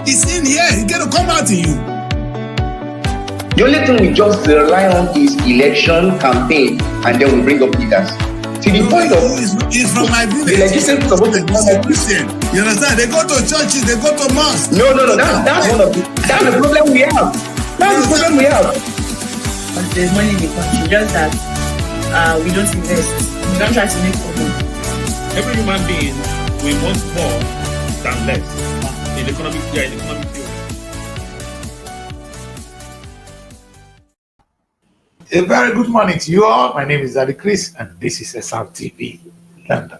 It's in here. It's going to come out in you. The only thing we just rely on is election campaign, and then we bring up leaders. To the point of it's from my village. The legislature supposed to be Christian. You understand? They go to churches, they go to mosques. No. That's one of that's the problem we have. That's the problem we have. But there's money in the country, just that we don't invest. We don't try to make money. Every human being we want more than less in economic field. A very good morning to you all. My name is Daddy Chris, and this is Srtv, London.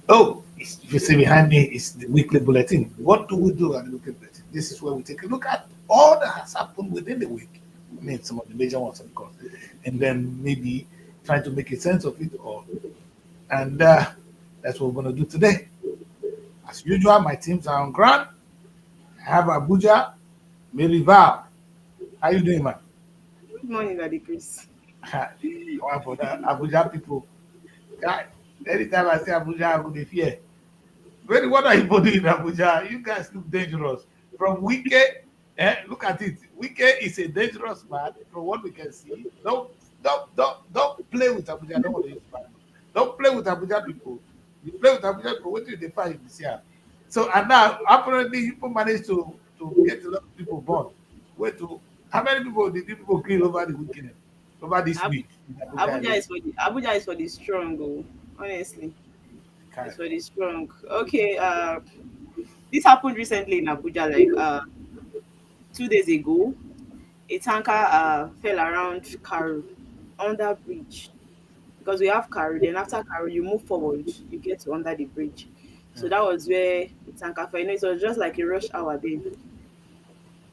Oh, if you see behind me, it's the weekly bulletin. What do we do at the weekly bulletin? This is where we take a look at all that has happened within the week. I mean, some of the major ones, of course, and then maybe trying to make a sense of it all. And that's what we're going to do today. As usual, my teams are on ground. I have Abuja, Mary Val. How you doing, man? Good morning, Daddy Chris. Abuja people. God, anytime I say Abuja, I would fear. What are you doing in Abuja? You guys look dangerous. From Wike, look at it. Wike is a dangerous man from what we can see. Don't play with Abuja. Don't want to use bad. Don't play with Abuja people. You play with Abuja people, what do they find this year? So, and now, apparently, people managed to get a lot of people born. How many people did people kill over the weekend? Over this week? Abuja is for the strong, honestly. It's for the strong. Okay, this happened recently in Abuja, like 2 days ago. A tanker fell around Karu, under bridge. Because we have Karu, then after Karu, you move forward, you get to under the bridge. So that was where the tanker fell. It was just like a rush hour then.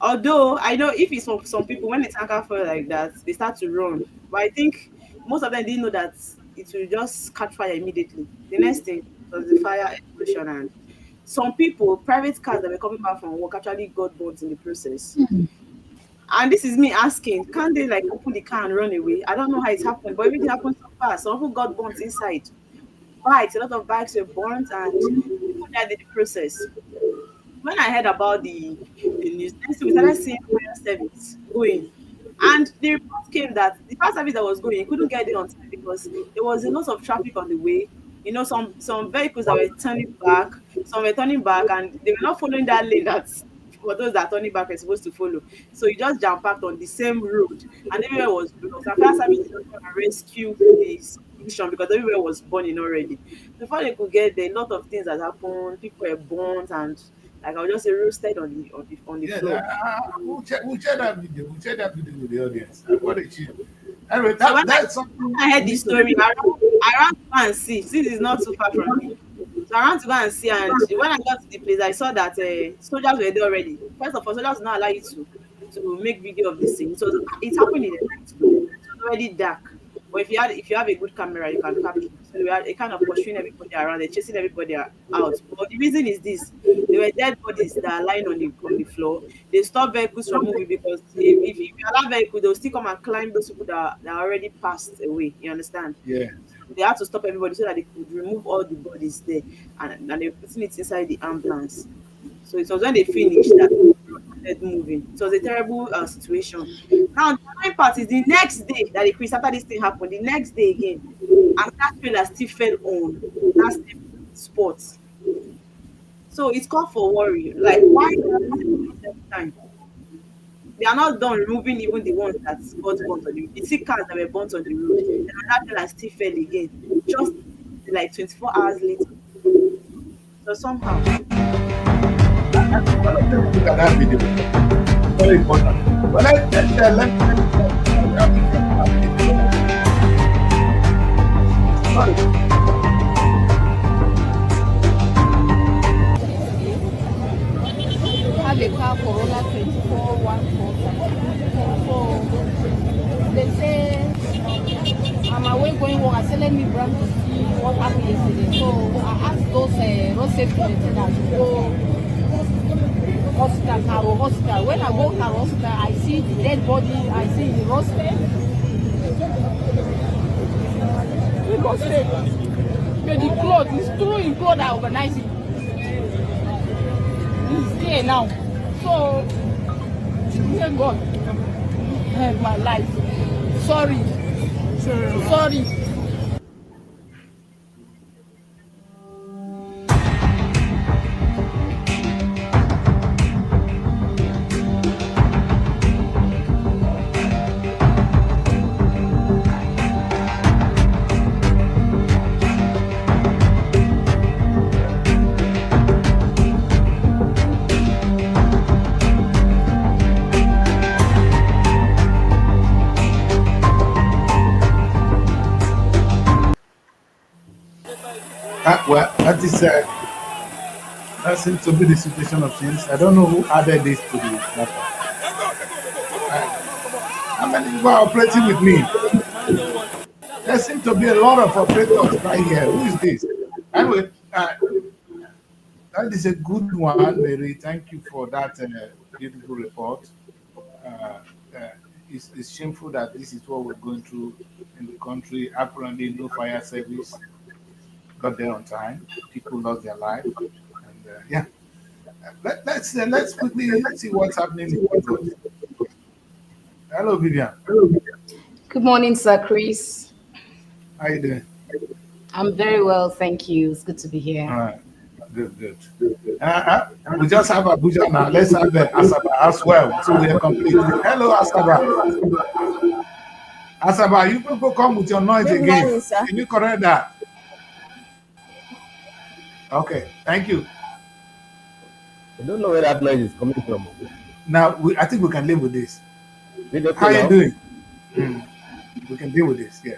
Although I know if it's for some people, when the tanker fell like that, they start to run. But I think most of them didn't know that it will just catch fire immediately. The next thing was the fire explosion, and some people, private cars that were coming back from work, actually got burnt in the process. And this is me asking, can't they like open the car and run away? I don't know how it happened, but everything happened so fast. Some people got burnt inside. Bikes, a lot of bikes were burnt, and people died in the process. When I heard about the news, next we started seeing fire service going. And the report came that the fire service that was going couldn't get it on time because there was a lot of traffic on the way. You know, some vehicles that were turning back, some were turning back, and they were not following that lane that for those that turning back were supposed to follow. So you just jump packed on the same road, and everywhere was blocked. And fire service was going to rescue the situation because everywhere was burning already. Before they could get there, a lot of things that happened. People were burnt, and like I was just roasted on the floor. We'll share that video. We'll share that video with the audience. What a cheat. Anyway, that's something. I heard the story. I ran to go and see. This is not too far from me. So I ran to go and see, and when I got to the place, I saw that soldiers were there already. First of all, soldiers do not allow you to make video of this thing. So it happened in the night. It was already dark. But if you have a good camera, you can capture. So we are kind of pursuing everybody around, they're chasing everybody out. But the reason is this: there were dead bodies that are lying on the floor. They stop vehicles from moving because if you allow vehicles, they'll still come and climb those people that are already passed away. You understand? Yeah. They had to stop everybody so that they could remove all the bodies there, and they're putting it inside the ambulance. So it was when they finished that they started moving. It was a terrible situation. Now the main part is the next day that after this thing happened, the next day again, and that trailer still fell on that same spot. So it's called for worry. Like, why every time? They are not done removing even the ones that got burnt on the road. The sick cars that were burnt on the road, and that trailer still fell again, just like 24 hours later. So somehow. Look at that video. Very important. But have a car Corolla 2414. So they say I'm away going work. I said let me brand to see what happened yesterday. So I asked those road safety lieutenants to go hospital. When I go to hospital, I see the dead body. I see the roasted. The clothes, it's true in clothes I organize it. It's there now. So may God help my life. Sorry. Sorry. Well, that seems to be the situation of things. I don't know who added this to the matter. How many people are operating with me? There seem to be a lot of operators right here. Who is this? Anyway, that is a good one, Mary. Thank you for that beautiful report. Uh, uh, it's shameful that this is what we're going through in the country. Apparently, no fire service got there on time. People lost their life, and yeah. Let's quickly see what's happening in Lagos. Hello, Vivian. Good morning, Sir Chris. How you doing? I'm very well, thank you. It's good to be here. All right. Good, good. We just have Abuja now. Let's have Asaba as well. So we are complete. Hello, Asaba. Asaba, you people come with your noise Good again. morning, sir. Can you correct that? Okay, thank you. I don't know where that noise is coming from. Now, I think we can live with this. Is it okay How you now? doing? We can deal with this, yeah.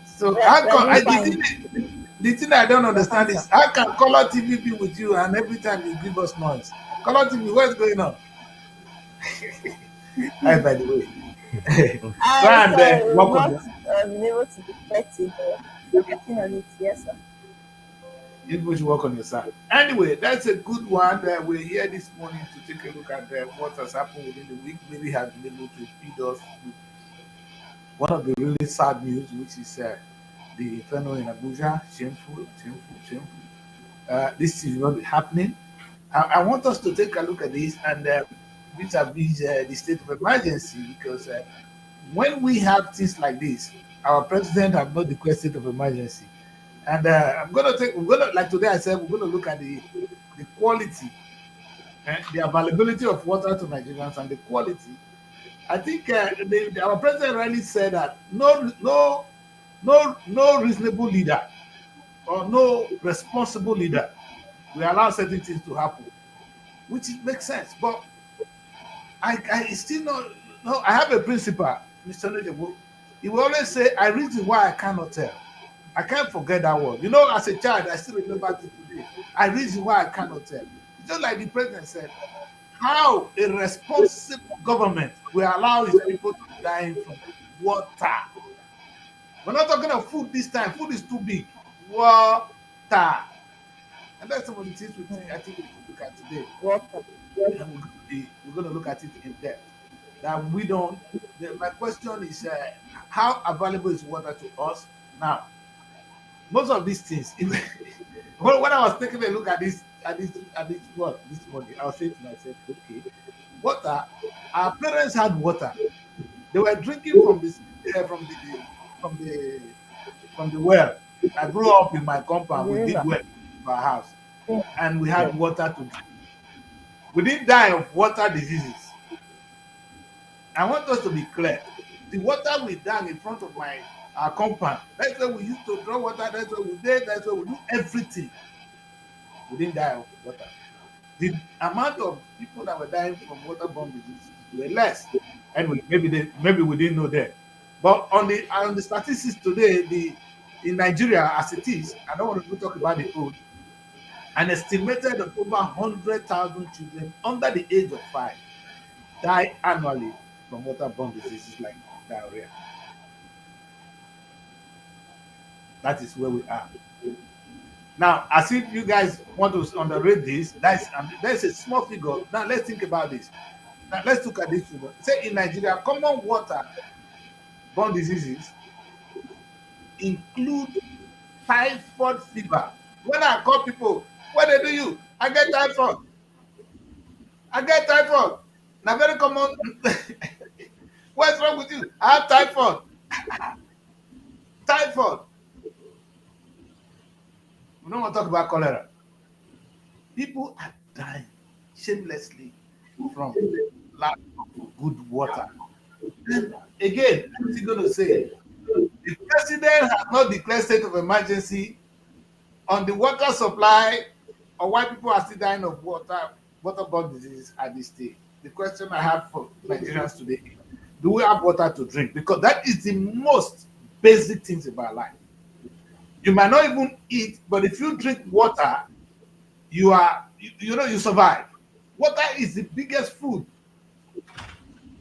So, We how are come, doing fine. the thing I don't understand is how can Color TV be with you and every time you give us noise? Color TV, what's going on? Hi, by the way. Go I and sorry, we've work on not your. been able to detect it, but we're working on it. Yes, sir. You people should work on your side. Anyway, that's a good one. We're here this morning to take a look at what has happened within the week. Maybe has been able to feed us with one of the really sad news, which is the inferno in Abuja. Shameful, shameful, shameful. This is not happening. I want us to take a look at this and vis-a-vis the state of emergency because when we have things like this, our president have not declared state of emergency. And we're gonna like today I said we're gonna look at the quality, the availability of water to Nigerians and the quality. I think our president really said that no reasonable leader or no responsible leader will allow certain things to happen, which makes sense. But I still not no. I have a principal, Mr. Nojabo. He will always say, "I reason why I cannot tell." I can't forget that word. You know, as a child, I still remember it today. I reason why I cannot tell. It's just like the president said, how a responsible government will allow his people to be dying from water. We're not talking of food this time. Food is too big. Water. And that's some of the things I think we should look at today. Water. And we're going to look at it in depth. That we don't. My question is, how available is water to us now? Most of these things, when I was taking a look at this this morning, I was saying to myself, okay, water. Our parents had water. They were drinking from this from the from the well. I grew up in my compound. The We did river. well in our house, Yeah. and we Yeah. had water to drink. We didn't die of water diseases. I want us to be clear. The water we drank in front of our compound. That's where we used to draw water. That's where we did. That's where we do everything. We didn't die of water. The amount of people that were dying from waterborne diseases were less. Anyway, maybe we didn't know that. But on the statistics today, in Nigeria as it is, I don't want to talk about the code. An estimated of over 100,000 children under the age of 5 die annually from waterborne diseases like diarrhea. That is where we are. Now, as if you guys want to underrate this, that's a small figure. Now, let's think about this. Now, let's look at this figure. Say in Nigeria, common water-borne diseases include typhoid fever. When I call people, what they do you? I get typhoid. I get typhoid. Now very common. What's wrong with you? I have typhoid. Typhoid. We don't want to talk about cholera. People are dying shamelessly from lack of good water. And again, what's he going to say? The president has not declared state of emergency on the water supply, or why people are still dying of waterborne disease at this stage. The question I have for Nigerians today is, do we have water to drink? Because that is the most basic things about life. You might not even eat, but if you drink water, you survive. Water is the biggest food.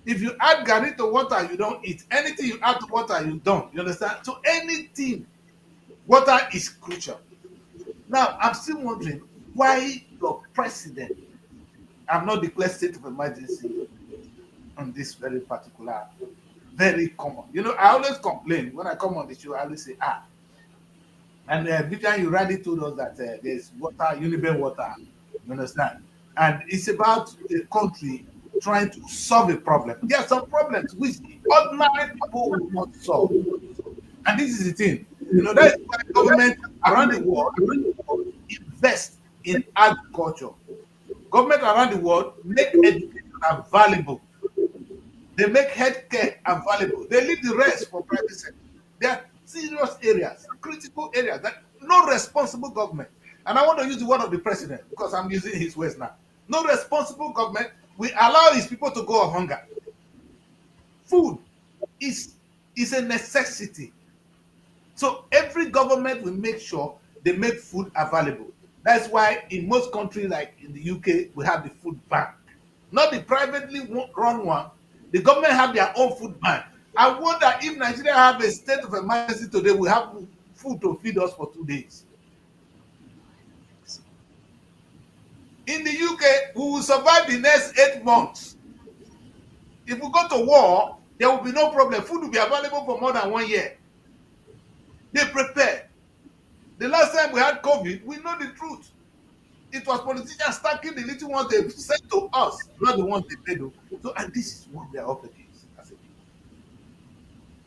If you add garri to water, you don't eat. Anything you add to water, you don't. You understand? So anything, water is crucial. Now, I'm still wondering why your president have not declared state of emergency on this very particular, very common. I always complain when I come on the show. I always say, and Vivian, you already told us that there's water, Uniben water. You understand? And it's about a country trying to solve a problem. There are some problems which ordinary people will not solve. And this is the thing. That is why government around the world invest in agriculture. Government around the world make education available. They make healthcare available. They leave the rest for private sector. There are serious areas, critical areas that no responsible government, and I want to use the word of the president because I'm using his words now. No responsible government will allow his people to go of hunger. Food is a necessity. So every government will make sure they make food available. That's why in most countries, like in the UK, we have the food bank. Not the privately run one. The government have their own food bank. I wonder if Nigeria have a state of emergency today, we have food to feed us for 2 days. In the UK, we will survive the next 8 months. If we go to war, there will be no problem. Food will be available for more than 1 year. They prepare. The last time we had COVID, we know the truth. It was politicians stacking the little ones they sent to us, not the ones they paid. So, and this is what they are up against.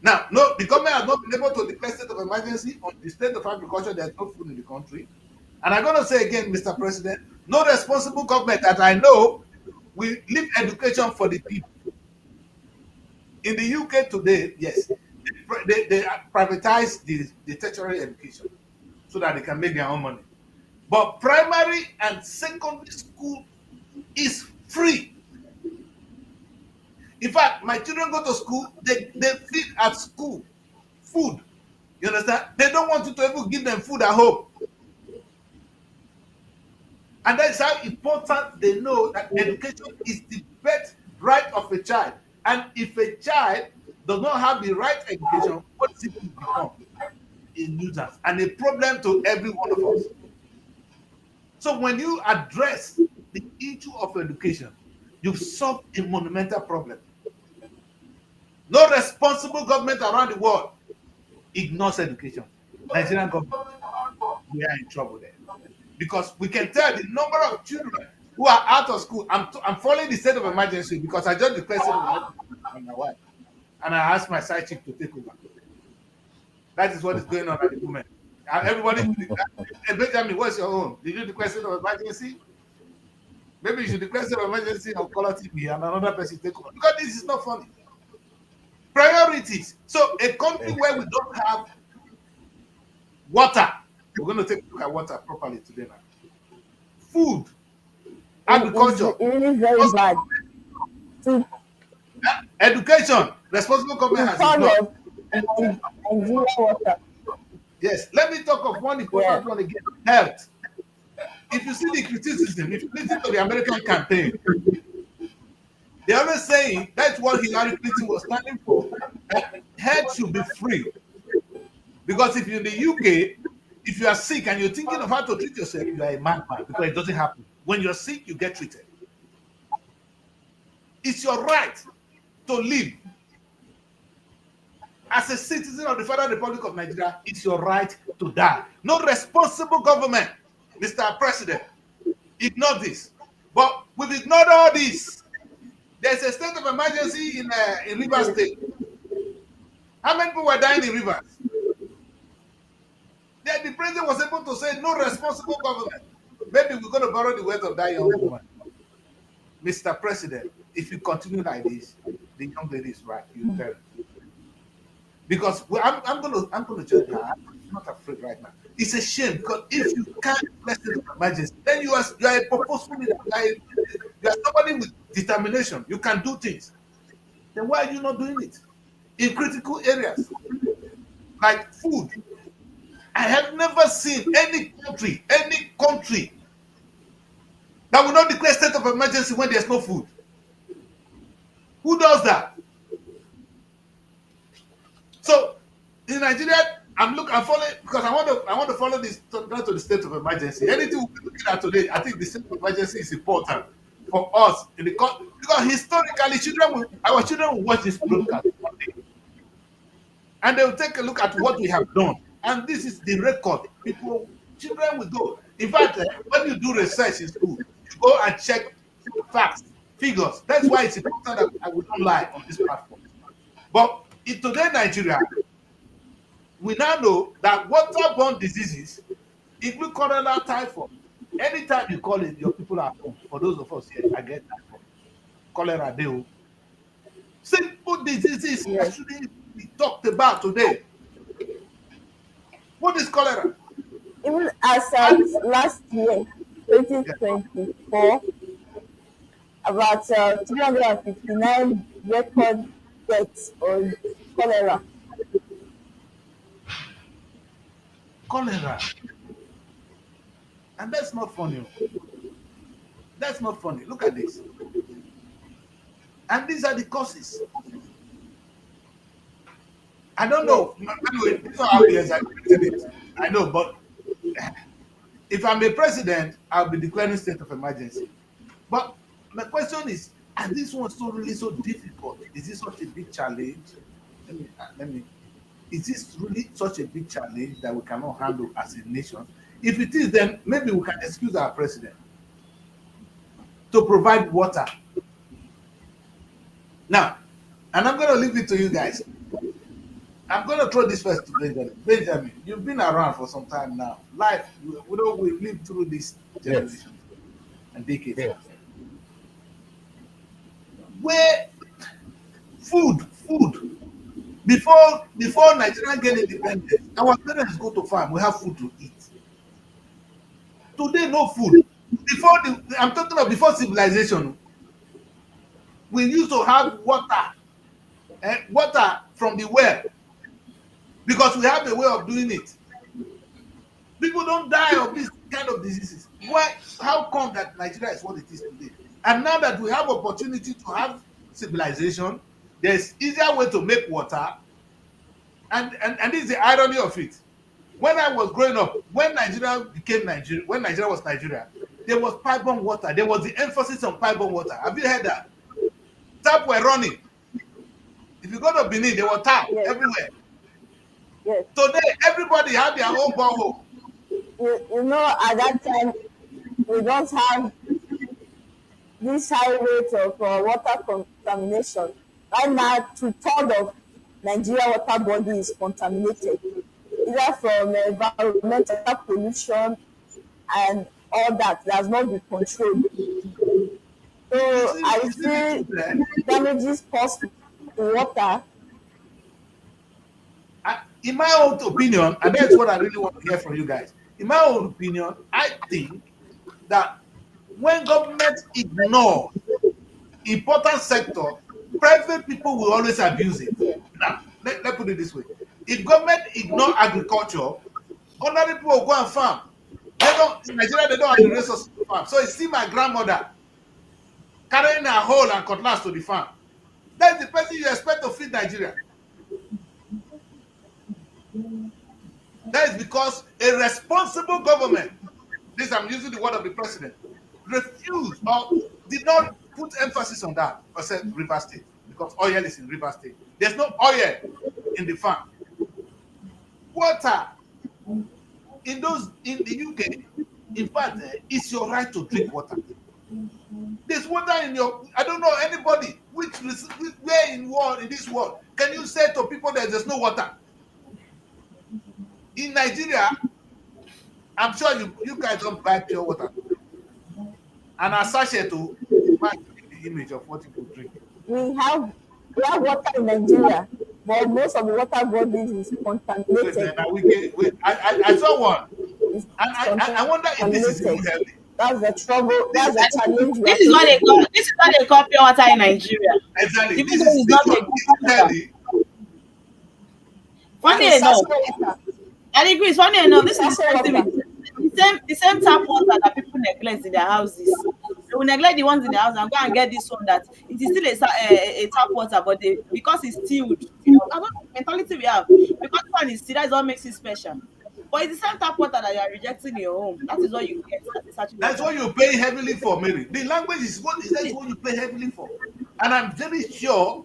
Now, no, the government has not been able to declare state of emergency on the state of agriculture. There's no food in the country. And I'm going to say again, Mr. President, no responsible government that I know will leave education for the people. In the UK today, yes, they privatize the tertiary education so that they can make their own money. But primary and secondary school is free. In fact, my children go to school, they feed at school, food. You understand? They don't want you to ever give them food at home. And that's how important they know that education is the birthright of a child. And if a child does not have the right education, what is it to become? A nuisance and a problem to every one of us. So when you address the issue of education, you've solved a monumental problem. No responsible government around the world ignores education. Nigerian government, we are in trouble there. Because we can tell the number of children who are out of school. I'm following the state of emergency because I just declared state of emergency on my wife. And I asked my side chick to take over. That is what is going on at the moment. Everybody, Benjamin, what's your own? Did you declare state of emergency? Maybe you should declare state of emergency on Color TV and another person take over. Because this is not funny. Priorities. So a country where we don't have water, we're going to take a look at water properly today now. Food, agriculture, It is very bad. education, responsible government has ignored. Nigeria water. Yes, let me talk of one important one again, health. If you see the criticism, if you listen to the American campaign, they're always saying that's what Hillary Clinton was standing for. That health should be free. Because if you're in the UK, if you are sick and you're thinking of how to treat yourself, you are a madman because it doesn't happen. When you're sick, you get treated. It's your right to live. As a citizen of the Federal Republic of Nigeria, it's your right to die. No responsible government, Mr. President, ignore this. But we've ignored all this. There's a state of emergency in Rivers State. How many people were dying in Rivers? Then the president was able to say no responsible government. Maybe we're going to borrow the words of that young woman. Mr. President, if you continue like this, the young lady is right. You tell her. Because I'm going to judge her. I'm not afraid right now. It's a shame because if you can't bless the emergency, then you are a purposeful leader. You are somebody with determination. You can do things. Then why are you not doing it in critical areas like food? I have never seen any country that will not declare state of emergency when there's no food. Who does that? So in Nigeria, I'm following because I want to follow this down to the state of emergency. Anything we're looking at today, I think the state of emergency is important for us in the country because historically, our children will watch this broadcast one day, and they will take a look at what we have done. And this is the record. Children will go. In fact, when you do research in school, you go and check facts, figures. That's why it's important that I will not lie on this platform. But in today Nigeria, we now know that waterborne diseases include cholera, typhoid. Anytime you call it, your people are home. For those of us here, I get typhoid, cholera, deo. Simple diseases actually be talked about today. What is cholera? Even as last year, 2024, about 359 record deaths on cholera. Cholera. And that's not funny. That's not funny. Look at this. And these are the causes. I don't know. Anyway, this is how we exaggerated it. I know, but if I'm a president, I'll be declaring state of emergency. But my question is this one really so difficult? Is this such a big challenge? Is this really such a big challenge that we cannot handle as a nation? If it is, then maybe we can excuse our president to provide water. Now, and I'm going to leave it to you guys. I'm going to throw this first to Benjamin. Benjamin, you've been around for some time now. Life, we've lived through this generation and decades. Yes. Where food, before Nigeria get independent, our parents go to farm, we have food to eat. Today, no food. I'm talking about before civilization. We used to have water from the well because we have a way of doing it. People don't die of this kind of diseases. Why? How come that Nigeria is what it is today? And now that we have opportunity to have civilization, there's easier way to make water. And this is the irony of it. When I was growing up, when Nigeria was Nigeria, there was pipe-borne water. There was the emphasis on pipe-borne water. Have you heard that? Tap were running. If you go to Benin, there were tap everywhere. Yes. Today, everybody had their own borehole. You know, at that time, we don't have this high rate of water contamination. Right now, 2/3 of Nigeria water body is contaminated, either from environmental pollution and all that has not been controlled. So I see damages caused to water. In my own opinion, and that's what I really want to hear from you guys. In my own opinion, I think that when government ignore important sector, private people will always abuse it. Now, let's put it this way. If government ignore agriculture, ordinary people will go and farm. In Nigeria, they don't have the resources to farm. So you see my grandmother carrying a hoe and cutlass to the farm. That's the person you expect to feed Nigeria. That is because a responsible government, this I'm using the word of the president, refused or did not put emphasis on that, or said River State, because oil is in River State. There's no oil in the farm. Water in the UK, in fact, it's your right to drink water. There's water in your. I don't know anybody where in this world can you say to people that there's no water? In Nigeria, I'm sure you guys don't buy pure water. And a sachet to match the image of what you could drink. We have water in Nigeria, but most of the water bodies is contaminated. I saw one, and I wonder if this is even healthy. That's the trouble. That's the challenge. This is what they call. This is what they call pure water in Nigeria. Exactly. Even though it's not healthy. Funny enough, I agree. Funny enough, this is the same tap water that people neglect in their houses. They will neglect the ones in the house and go and get this one that it is still a tap water, but because it's stilled. I don't know the mentality we have. Because one is still, that's what makes it special. But it's the same tap water that you are rejecting in your home. That is what you get. That's what you pay heavily for, Mary. The language is what you pay heavily for. And I'm very sure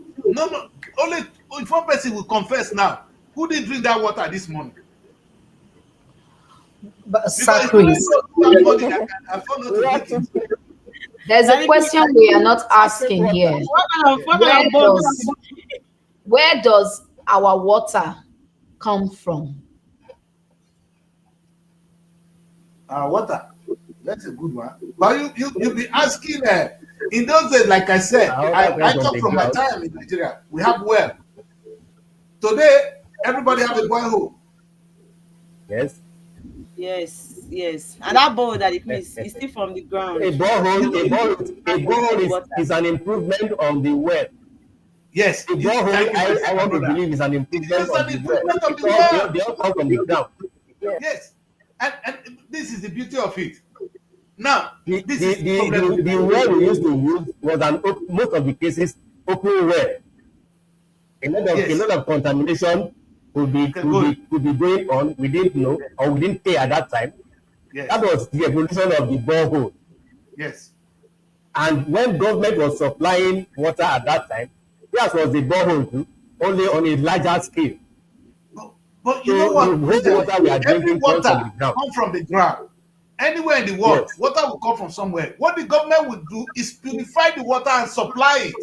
only if one person will confess now who did drink that water this morning. But Chris, there's a question we are not asking here. Where does our water come from? Water. That's a good one. But you'll be asking in those days, like I said, I come from my time in Nigeria. We have well. Today, everybody have a borehole. Yes. Yes. And that bowl that it is still from the ground. A borehole is an improvement on the well. Yes. A borehole, I want to believe, is an improvement on the well. They all come from the ground. Yes. And this is the beauty of it. Now, the well we used to use was most of the cases open well. A lot of contamination could be going on. We didn't know or we didn't pay at that time. Yes. That was the evolution of the borehole. Yes. And when government was supplying water at that time, that was the borehole too, only on a larger scale. But you know what? Water we are drinking come from the ground. Anywhere in the world, water will come from somewhere. What the government will do is purify the water and supply it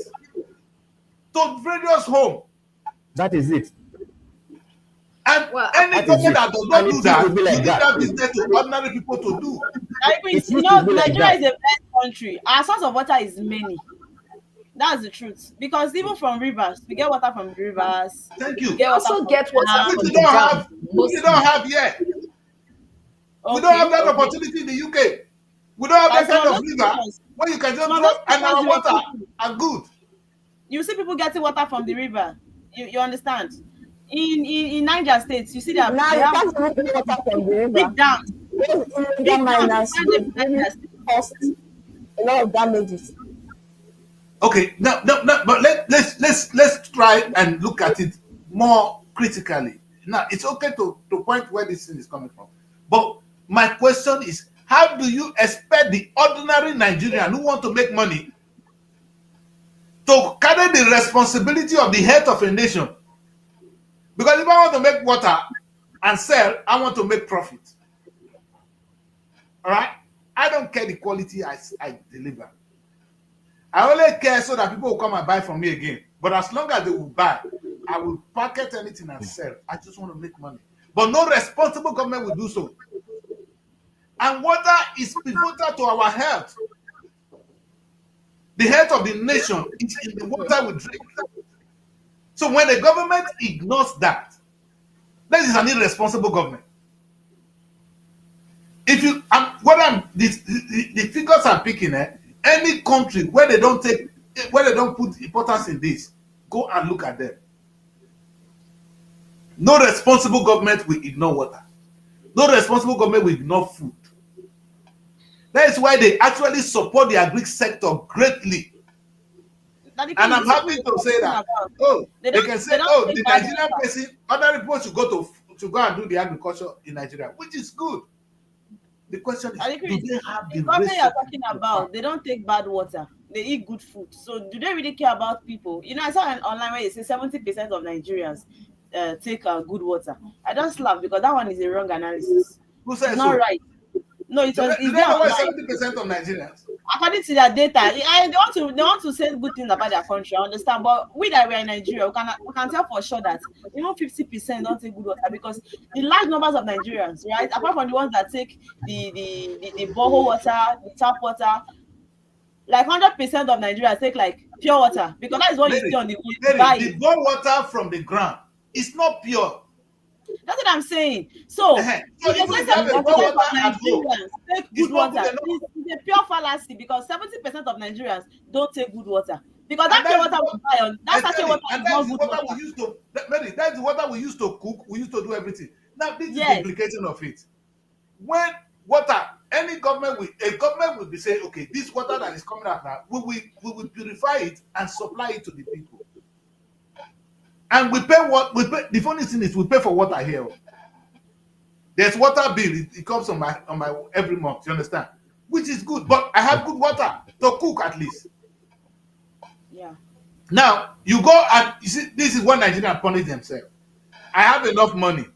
to various homes. That is it. And any government that does not do that, you need that business to ordinary people to do. Nigeria is a blessed country. Our source of water is many. That's the truth. Because even from rivers, we get water from rivers. Thank you. We also get water from the ground. We don't have yet. We don't have that opportunity in the UK. We don't have that kind of river where you can just drop and our water are good. You see people getting water from the river. You understand? In Niger State, you see that now you can't even get water from the river. Big dams. Big miners cost a lot of damages. Okay, now, but let's try and look at it more critically. Now, it's okay to point where this thing is coming from, but my question is, how do you expect the ordinary Nigerian who want to make money to carry the responsibility of the health of a nation? Because if I want to make water and sell, I want to make profit. All right? I don't care the quality I deliver. I only care so that people will come and buy from me again. But as long as they will buy, I will packet anything and sell. I just want to make money. But no responsible government will do so. And water is pivotal to our health. The health of the nation is in the water we drink. So when the government ignores that is an irresponsible government. If you, the figures I'm picking, any country where they don't put importance in this, go and look at them. No responsible government will ignore water. No responsible government will ignore food. That is why they actually support the agri sector greatly. And I'm happy to say that. They can say, the Nigerian person, other people should go and do the agriculture in Nigeria, which is good. The question is, do they have the government you're talking about? They don't take bad water. They eat good food. So do they really care about people? You know, I saw online where it says 70% of Nigerians take good water. I just laugh because that one is a wrong analysis. Who says it's not right. No, it was. Do they know why 70% of Nigerians? according to their data, they want to say good things about their country. I understand, but we that we are in Nigeria, we can tell for sure that even 50% don't take good water, because the large numbers of Nigerians, right, apart from the ones that take the borehole water, the tap water, like 100% of Nigerians take like pure water, because that is what you see on the the bore water from the ground is not pure. That's what I'm saying. So, So if even they if you have a bore water at home, Nigerians take good water, it's a pure fallacy, because 70% of Nigerians don't take good water. Because that pure water we buy on, that sachet water is not good water. We used to, that's the water we used to cook, we used to do everything. Now, this is the implication of it. When water, any government will be saying, okay, this water that is coming out now, we will purify it and supply it to the people. And we pay what we pay. The funny thing is, we pay for water here. There's water bill. It comes on my every month. You understand? Which is good, but I have good water to cook at least. Yeah. Now you go and you see, this is what Nigerians punish themselves. I have enough money.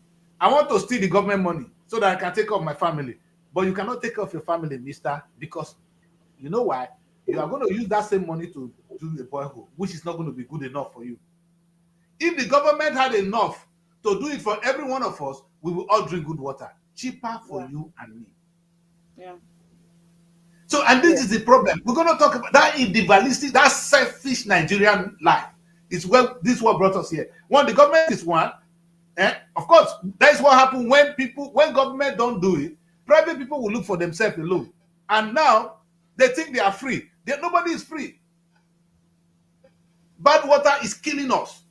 I want to steal the government money so that I can take care of my family. But you cannot take care of your family, mister, because you know why? You are going to use that same money to do the borehole, which is not going to be good enough for you. If the government had enough to do it for every one of us, we will all drink good water, cheaper for you and me. Yeah. So, and this is the problem. We're going to talk about that individualistic, that selfish Nigerian life. This is what brought us here. One, the government is one. Of course, that is what happens when government don't do it. Private people will look for themselves alone. And now they think they are free. Nobody is free. Bad water is killing us.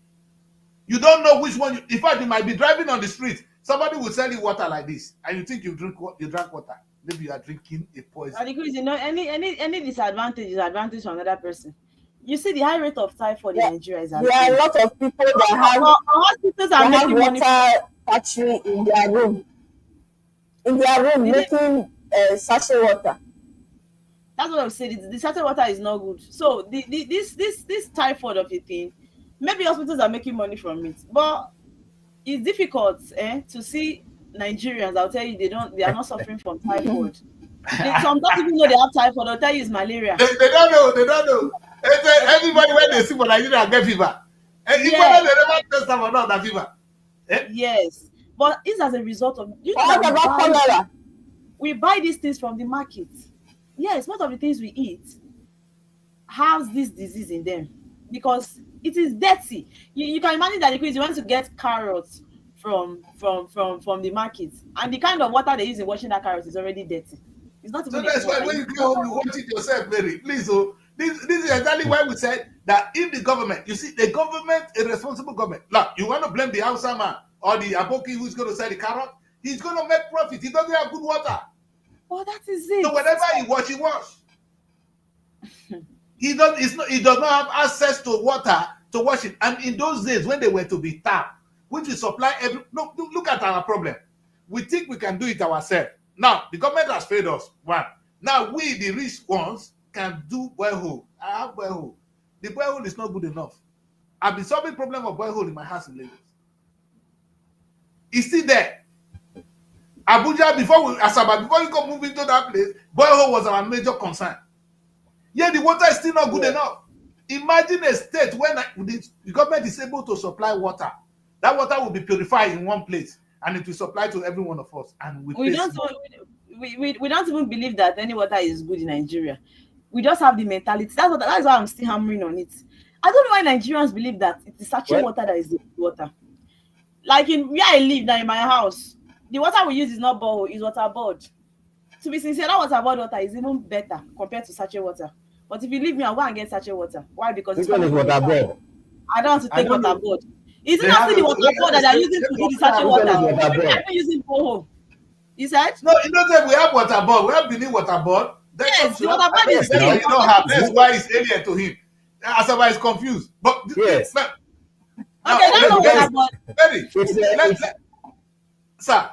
You don't know which one. In fact, you might be driving on the street. Somebody will sell you water like this, and you think you drank water. Maybe you are drinking a poison. Because you know, any disadvantage is advantage to another person. You see the high rate of typhoid in Nigeria is. There are a lot of people that have water factory in their room. Making sachet water. That's what I'm saying. The sachet water is not good. So this typhoid of a thing, maybe hospitals are making money from it, but it's difficult to see Nigerians. I'll tell you, they are not suffering from typhoid. Some don't even know they have typhoid. They'll tell you it's malaria. They don't know. Everybody when they see for Nigeria get fever. They never test them for that fever. Yes, but it's as a result of we buy these things from the market. Yes, most of the things we eat has this disease in them because it is dirty. You can imagine that you want to get carrots from the market, and the kind of water they use in washing that carrot is already dirty. It's not even. So that's why when you go home, you watch it yourself, Mary. Please, this is exactly why we said that if the government, you see, the government, a responsible government, look, you want to blame the Hausa man or the Aboki who's going to sell the carrot, he's going to make profit. He doesn't have good water. Oh, that is it. So whenever he wash. He does not have access to water to wash it. And in those days when they were to be tapped, which we supply look at our problem. We think we can do it ourselves. Now the government has failed us. One. Now we, the rich ones, can do borehole. I have borehole. The borehole is not good enough. I've been solving problem of borehole in my house in Lagos. It's still there. Abuja, before you go move into that place, borehole was our major concern. Yeah, the water is still not good enough. Imagine a state when the government is able to supply water. That water will be purified in one place and it will supply to every one of us. And we don't even believe that any water is good in Nigeria. We just have the mentality. That's why I'm still hammering on it. I don't know why Nigerians believe that it is sachet water that is the water. Like in where I live now in my house, the water we use is not borehole, it's waterboard. To be sincere, that waterboard water is even better compared to sachet water. But if you leave me, I'll go and get sachet water. Why? Because it's waterboard. I don't want to take waterboard. Is it not the waterboard that they're using to do the sachet water? They're using borehole. You said? No, you know that we have waterboard. We have Benin waterboard. Yes, the waterboard is there. You don't have. That's why it's alien to him. Asaba is confused. But yes. Okay, that's not waterboard. Sir,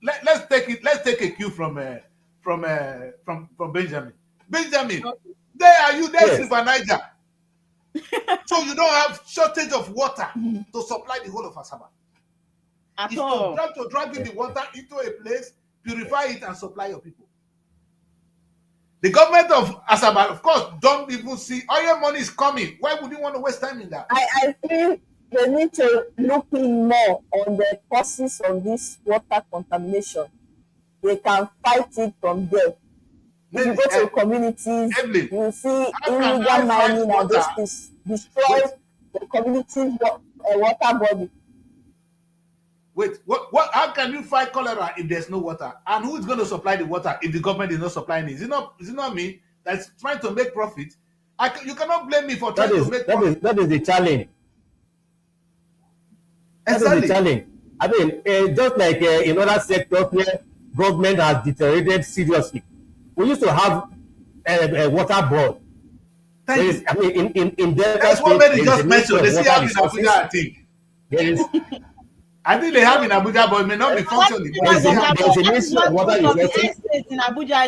let's take it. Let's take a cue from Benjamin. Benjamin, there are you there in Niger. So you don't have shortage of water to supply the whole of Asaba. At all. To drag in the water into a place, purify it, and supply your people. The government of Asaba, of course, don't even see oil money is coming. Why would you want to waste time in that? I feel they need to look in more on the causes of this water contamination. They can fight it from there. If you go to communities, Evelyn, you see how can illegal I fight mining and water? this destroys the community's water body. Wait, what? How can you fight cholera if there's no water? And who is going to supply the water if the government is not supplying it? Is it not me that's trying to make profit? You cannot blame me for trying to make profit. That is the challenge. Exactly. That is the challenge. I mean, just like in other sectors where government has deteriorated seriously, we used to have a water board. Thank you. I mean, in Delta that's what State, Mary just mentioned. They still have in Abuja, I think. There is. I think they have in Abuja, but it may not be functioning. There's a ministry of water resources. In Abuja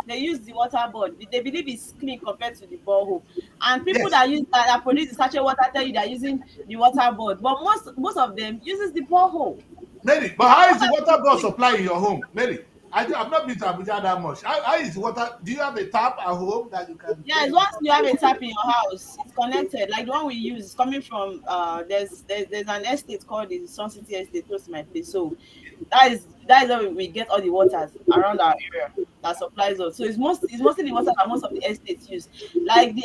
they use the water board. They believe it's clean compared to the borehole. And people that produce the sachet water tell you they're using the water board, but most of them uses the borehole. Mary, but how is the water board supply in your home, Mary? I've not been to Abuja that much. How is the water? Do you have a tap at home that you can? Yes, once you have a tap in your house, it's connected. Like the one we use is coming from there's an estate called the Srtv estate close to my place. So that is where we get all the waters around our area that supplies us. So it's mostly the water that most of the estates use. Like the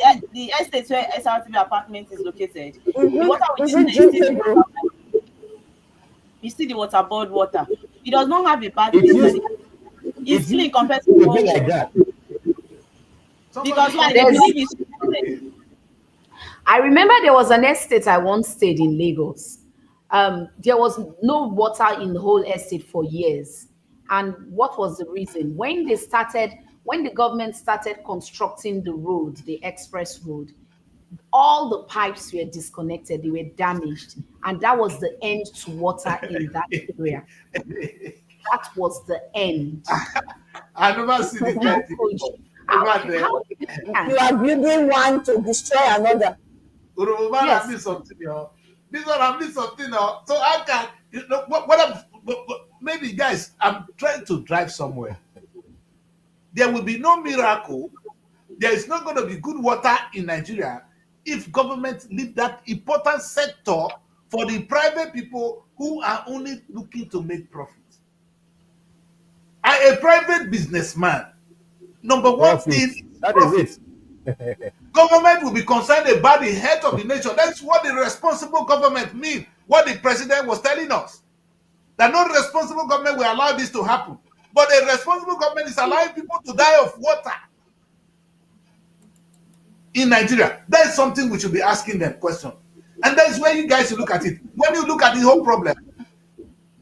estates where Srtv apartment is located. The water we use you see the water board water. It does not have a bad taste. It's clean compared to water like that. Because why they believe it's I remember there was an estate I once stayed in Lagos. There was no water in the whole estate for years. And what was the reason? When the government started constructing the road, the express road, all the pipes were disconnected, they were damaged, and that was the end to water in that area. That was the end. I never seen it. You are building one to destroy another. Yes. This one I missed something. So I can, maybe guys, I'm trying to drive somewhere. There will be no miracle. There is not going to be good water in Nigeria if government leave that important sector for the private people who are only looking to make profit. I'm a private businessman. Number one thing, that is it. Government will be concerned about the health of the nation. That's what the responsible government means. What the president was telling us. That no responsible government will allow this to happen. But a responsible government is allowing people to die of water in Nigeria. That is something we should be asking them questions. And that is where you guys look at it. When you look at the whole problem,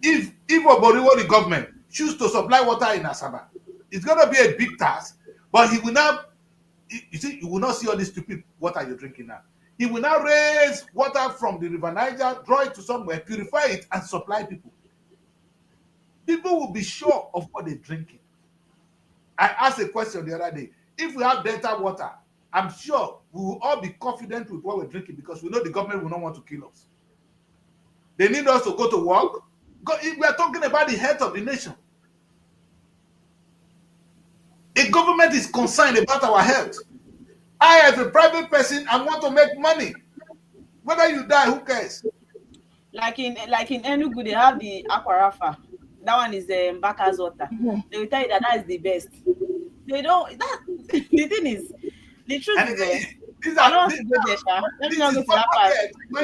if Oboriwo, the government, choose to supply water in Asaba, it's going to be a big task. But he will not, you see, you will not see all this stupid water you're drinking now. He will now raise water from the River Niger, draw it to somewhere, purify it, and supply people. People will be sure of what they're drinking. I asked a question the other day. If we have Delta water, I'm sure we will all be confident with what we're drinking because we know the government will not want to kill us. They need us to go to work. We are talking about the health of the nation. A government is concerned about our health. I, as a private person, I want to make money. Whether you die, who cares? Like in Enugu, they have the Aquarafa. That one is the Mbaka's water. They will tell you that is the best. They don't. The thing is, the truth is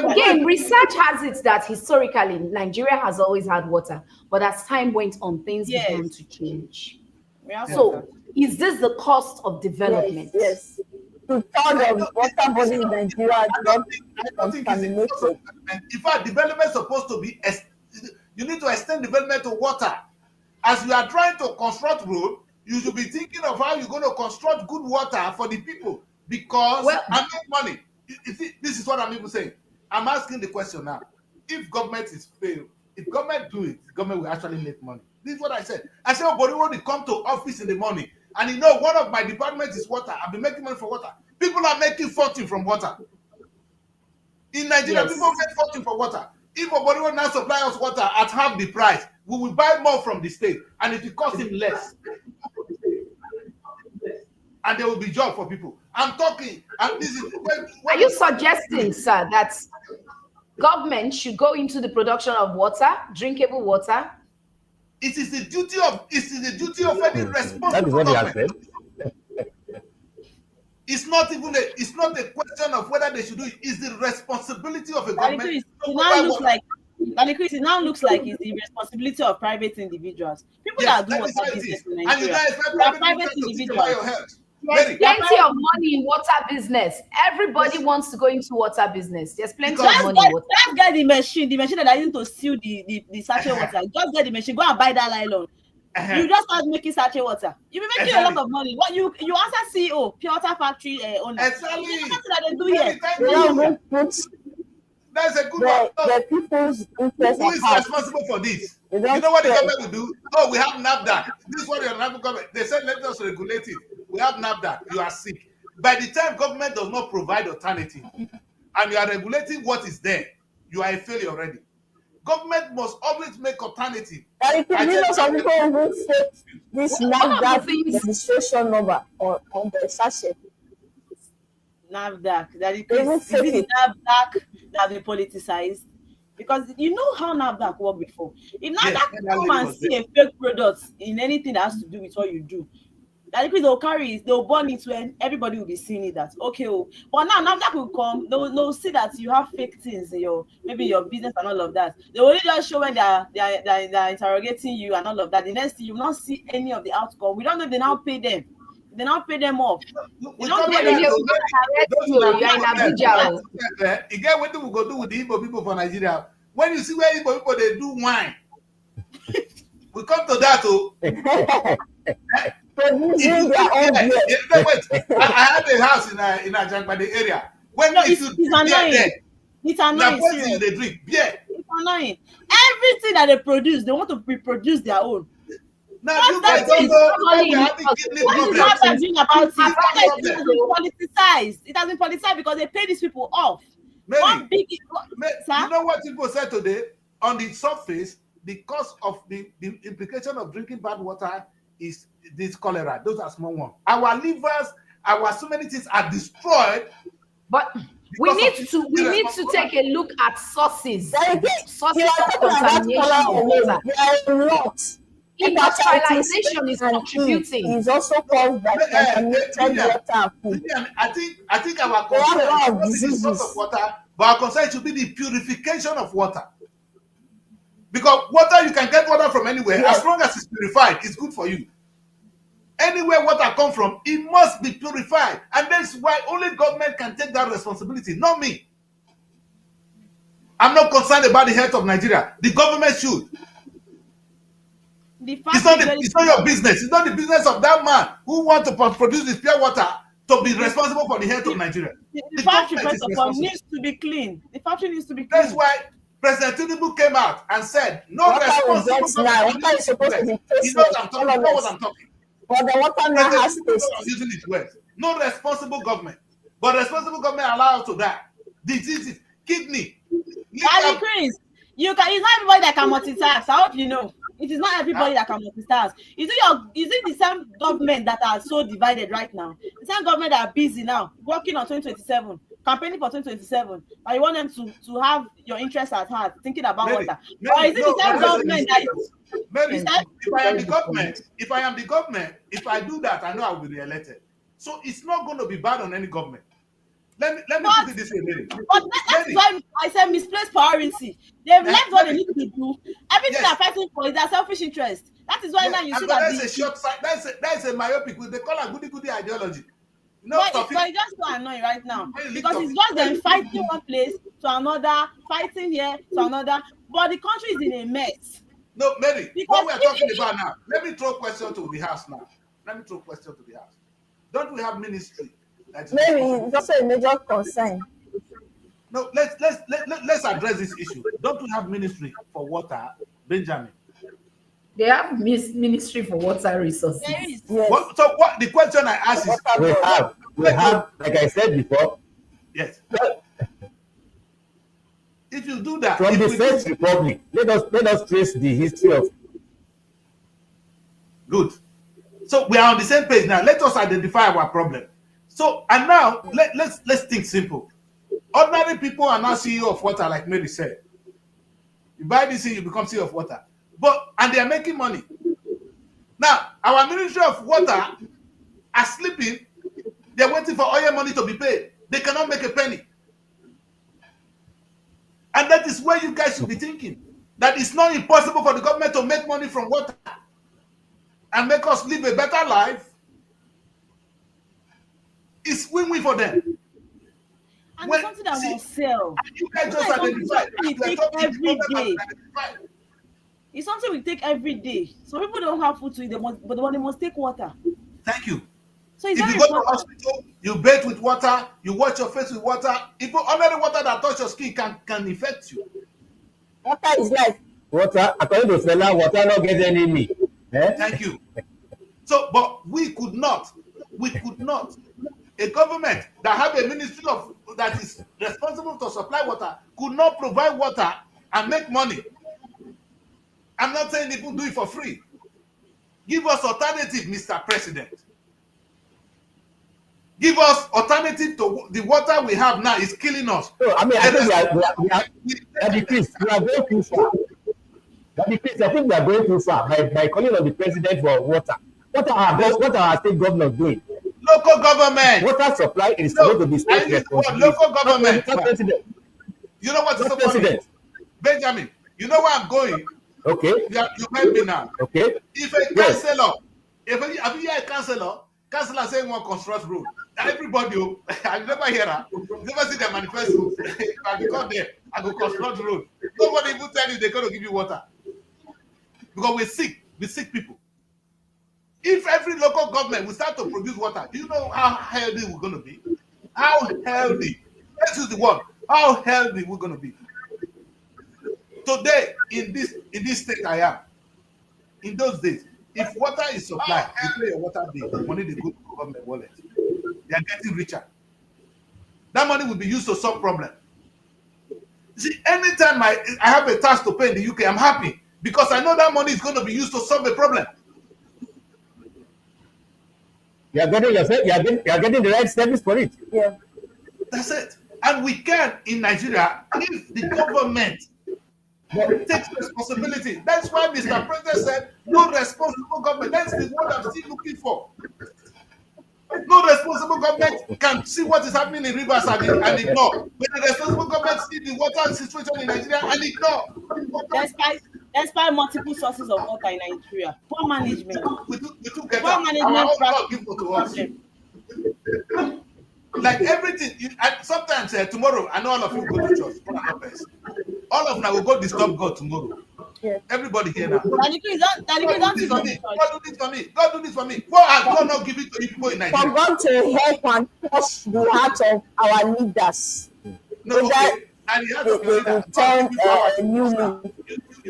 again, research has it that historically Nigeria has always had water, but as time went on, things began to change. So, is this the cost of development? Yes. To turn the water body in Nigeria, I don't think it's a in fact, development is supposed to be. You need to extend development to water. As you are trying to construct road, you should be thinking of how you're going to construct good water for the people. Because I make money. You see, this is what I'm even saying. I'm asking the question now. If government is failed, if government do it, government will actually make money. This is what I said. I said, oh, but when you come to office in the morning, and you know one of my departments is water. I've been making money for water. People are making fortune from water. In Nigeria, people make fortune for water. If Obori will now supply us water at half the price, we will buy more from the state, and it will cost him less. and there will be job for people. I'm talking, and this is. Are you suggesting, sir, that government should go into the production of water, drinkable water? It is the duty of any responsible That is what government. he has said. It's not a question of whether they should do it. It's the responsibility of a government. It now looks like it's the responsibility of private individuals. People that do water business in Nigeria, private individuals. There's plenty of money in water business. Everybody wants to go into water business. There's plenty of money in water. Just get the machine that I need to seal the sachet water. Just get the machine. Go and buy that nylon. You just start making sachet water. You'll be making a lot of money. What you answer CEO, pure water factory owner. Exactly. That they do here. That's a good one. The people's interest. Who is responsible for this? You know what the government will do? Oh, we have NAFDAC. This is what the government. They said let us regulate it. We have NAFDAC. You are sick. By the time government does not provide alternative, and you are regulating what is there, you are a failure already. Government must always make alternative. And you know some people who fake this NAFDAC registration number on the sachet. NAFDAC. Is it NAFDAC that be politicized? Because you know how NAFDAC worked before. If NAFDAC come and see a fake product in anything that has to do with what you do, they'll burn it when everybody will be seeing it. That okay, but now NAFDAC will come. They'll see that you have fake things in your business and all of that. They will only just show when they're interrogating you and all of that. The next thing you will not see any of the outcome. We don't know if they now pay them. They now pay them off. You get what we go do with the Igbo people for Nigeria. When you see where Igbo people they do wine, we come to that too. Producing their own beer. Wait, I had a house in Ajangbade area. When it's annoying. It's annoying. They drink beer. It's annoying. Everything that they produce, they want to reproduce their own. Now you guys don't know what about it. It has been politicized because they pay these people off. Maybe, you know what people said today? On the surface, the cause of the implication of drinking bad water is this cholera. Those are small ones. Our livers, so many things are destroyed. But we need to take a look at sources. Sources of contamination of water. There are lots. Industrialization is contributing. It's also caused by contaminated water. I think our concern is the source of water, but our concern should be the purification of water. Because water, you can get water from anywhere. As long as it's purified, it's good for you. Anywhere water comes from, it must be purified. And that's why only government can take that responsibility, not me. I'm not concerned about the health of Nigeria. The government should. It's not your business. It's not the business of that man who wants to produce this pure water to be responsible for the health of Nigeria. The factory, first of all, needs to be clean. The factory needs to be clean. That's why President Tinubu came out and said, no responsible government. Water is supposed to be tasteless. You know what I'm talking. But the water now has taste. Using it well. No responsible government. But responsible government allows to die. Diseases, kidney. Chris, it's not everybody that can multitask. I hope you know. It is not everybody that can multitask. Is it the same government that are so divided right now? The same government that are busy now, working on 2027, campaigning for 2027, and you want them to have your interests at heart, thinking about water. Or is it the same government that is... If I am the government, if I do that, I know I will be re-elected. So it's not going to be bad on any government. Let me put it this way, Mary. But that's why I said misplaced priority. They've left what they need to do. Everything they're fighting for is their selfish interest. That is why now you see that. That's a short sight. That's a myopic. They call it goody ideology. No, but it's just so annoying right now because it's just them fighting one place to another, fighting here to another. But the country is in a mess. No, Mary. What we are talking about now? Let me throw a question to the house now. Don't we have ministry? Maybe it's also a major concern. No, let's address this issue. Don't we have ministry for water, Benjamin? They have ministry for water resources. Yes. So what the question I ask is we have, like I said before. Yes. If you do that from the First Republic, let us trace the history of. Good. So we are on the same page now. Let us identify our problem. So and now let's think simple. Ordinary people are now CEO of water, like Mary said. You buy this thing, you become CEO of water. And they are making money. Now, our Ministry of Water are sleeping. They're waiting for oil money to be paid. They cannot make a penny. And that is where you guys should be thinking. That it's not impossible for the government to make money from water and make us live a better life. It's win-win for them. And it's something that will sell. You guys just identify. We take every day. It's something we take every day. Some people don't have food to eat, but they must take water. Thank you. So if you go to the hospital, you bathe with water, you wash your face with water. Even ordinary water that touch your skin can infect you. Water is life. Water, according to Fela, water not get any me. Thank you. So, but we could not. A government that have a ministry that is responsible to supply water could not provide water and make money. I'm not saying people do it for free. Give us alternative, Mr. President. Give us alternative to the water we have now is killing us. No, I mean, I think we are going too far. I think we are going too far by calling on the president for water. What are our state governors doing? Local government. Water supply is supposed to be state responsibility. Local government. President. You know what is so funny? Benjamin, you know where I'm going? Okay. You heard me now. Okay. If a councillor, have you heard a councillor saying one construct road, everybody, I never hear that. You never see their manifesto. If I become there, I go construct road. Nobody even tell you they're going to give you water. Because we're sick people. If every local government will start to produce water, do you know how healthy we're going to be? How healthy? Let's use the word. How healthy we're going to be. Today, in this state I am, in those days, if water is supplied, you pay your water bill, the money they go to government wallet. They are getting richer. That money will be used to solve problem. See, anytime I have a tax to pay in the UK, I'm happy because I know that money is going to be used to solve a problem. You are getting the right service for it. Yeah. That's it. And we can in Nigeria if the government takes responsibility. That's why Mr. President said no responsible government. That's the word I'm still looking for. No responsible government can see what is happening in rivers and ignore. But the responsible government see the water situation in Nigeria and ignore. Despite multiple sources of water in Nigeria, poor management. We took get poor management give to us. Like everything, sometimes tomorrow, I know all of you go to church. All of them will go disturb God tomorrow. Yeah. Everybody here now. God do this for me. God do this for me. Why has God not give it to people in Nigeria? For God to help and touch the heart of our leaders. No, so okay. And the heart of your leaders.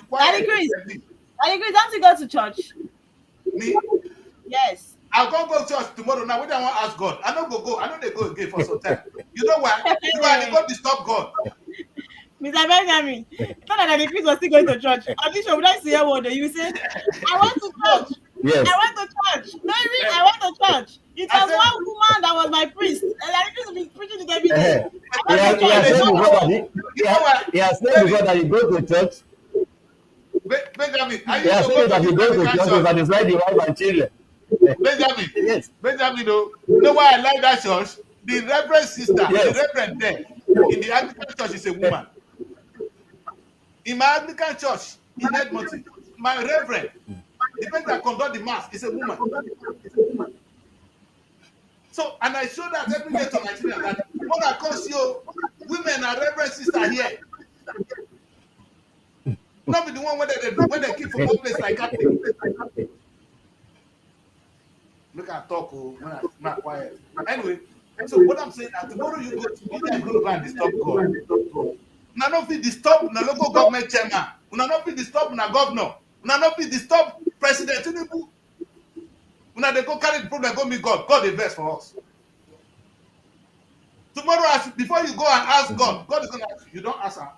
Daddy Chris, don't you go to church? Me? Yes. I'll go to church tomorrow. Now, when I want to ask God, I know go. I know they go again for some time. You know why? Because they go disturb God. Mr. Benjamin, it's not that the Chris was still going to church. I'm sure would I see a word? You say, I went to church. Yes. I went to church. No, really, I went to church. It was one woman that was my priest. And I used to be preaching it every day. He has said before that he goes to church. Benjamin, he has said that he goes to church to satisfy the wife and children. Benjamin, yes. Benjamin, you know why I like that church? The reverend sister, yes. The reverend there in the Anglican church is a woman. In my Anglican church in Edmonton, my reverend, the person that conduct the mass is a woman. So, and I show that every day to Nigeria that when I call you, women are reverend sister here. Not be the one when they keep from one place like that. Look at talk when I'm not quiet. Anyway, so what I'm saying is tomorrow you go and disturb God. Una not be disturb na local government chairman. Una not be disturb na governor. Una not be disturb President Tinubu. Una they go carry the problem go meet God. God dey vex for us. Tomorrow, before you go and ask God, God is going to ask you don't ask her.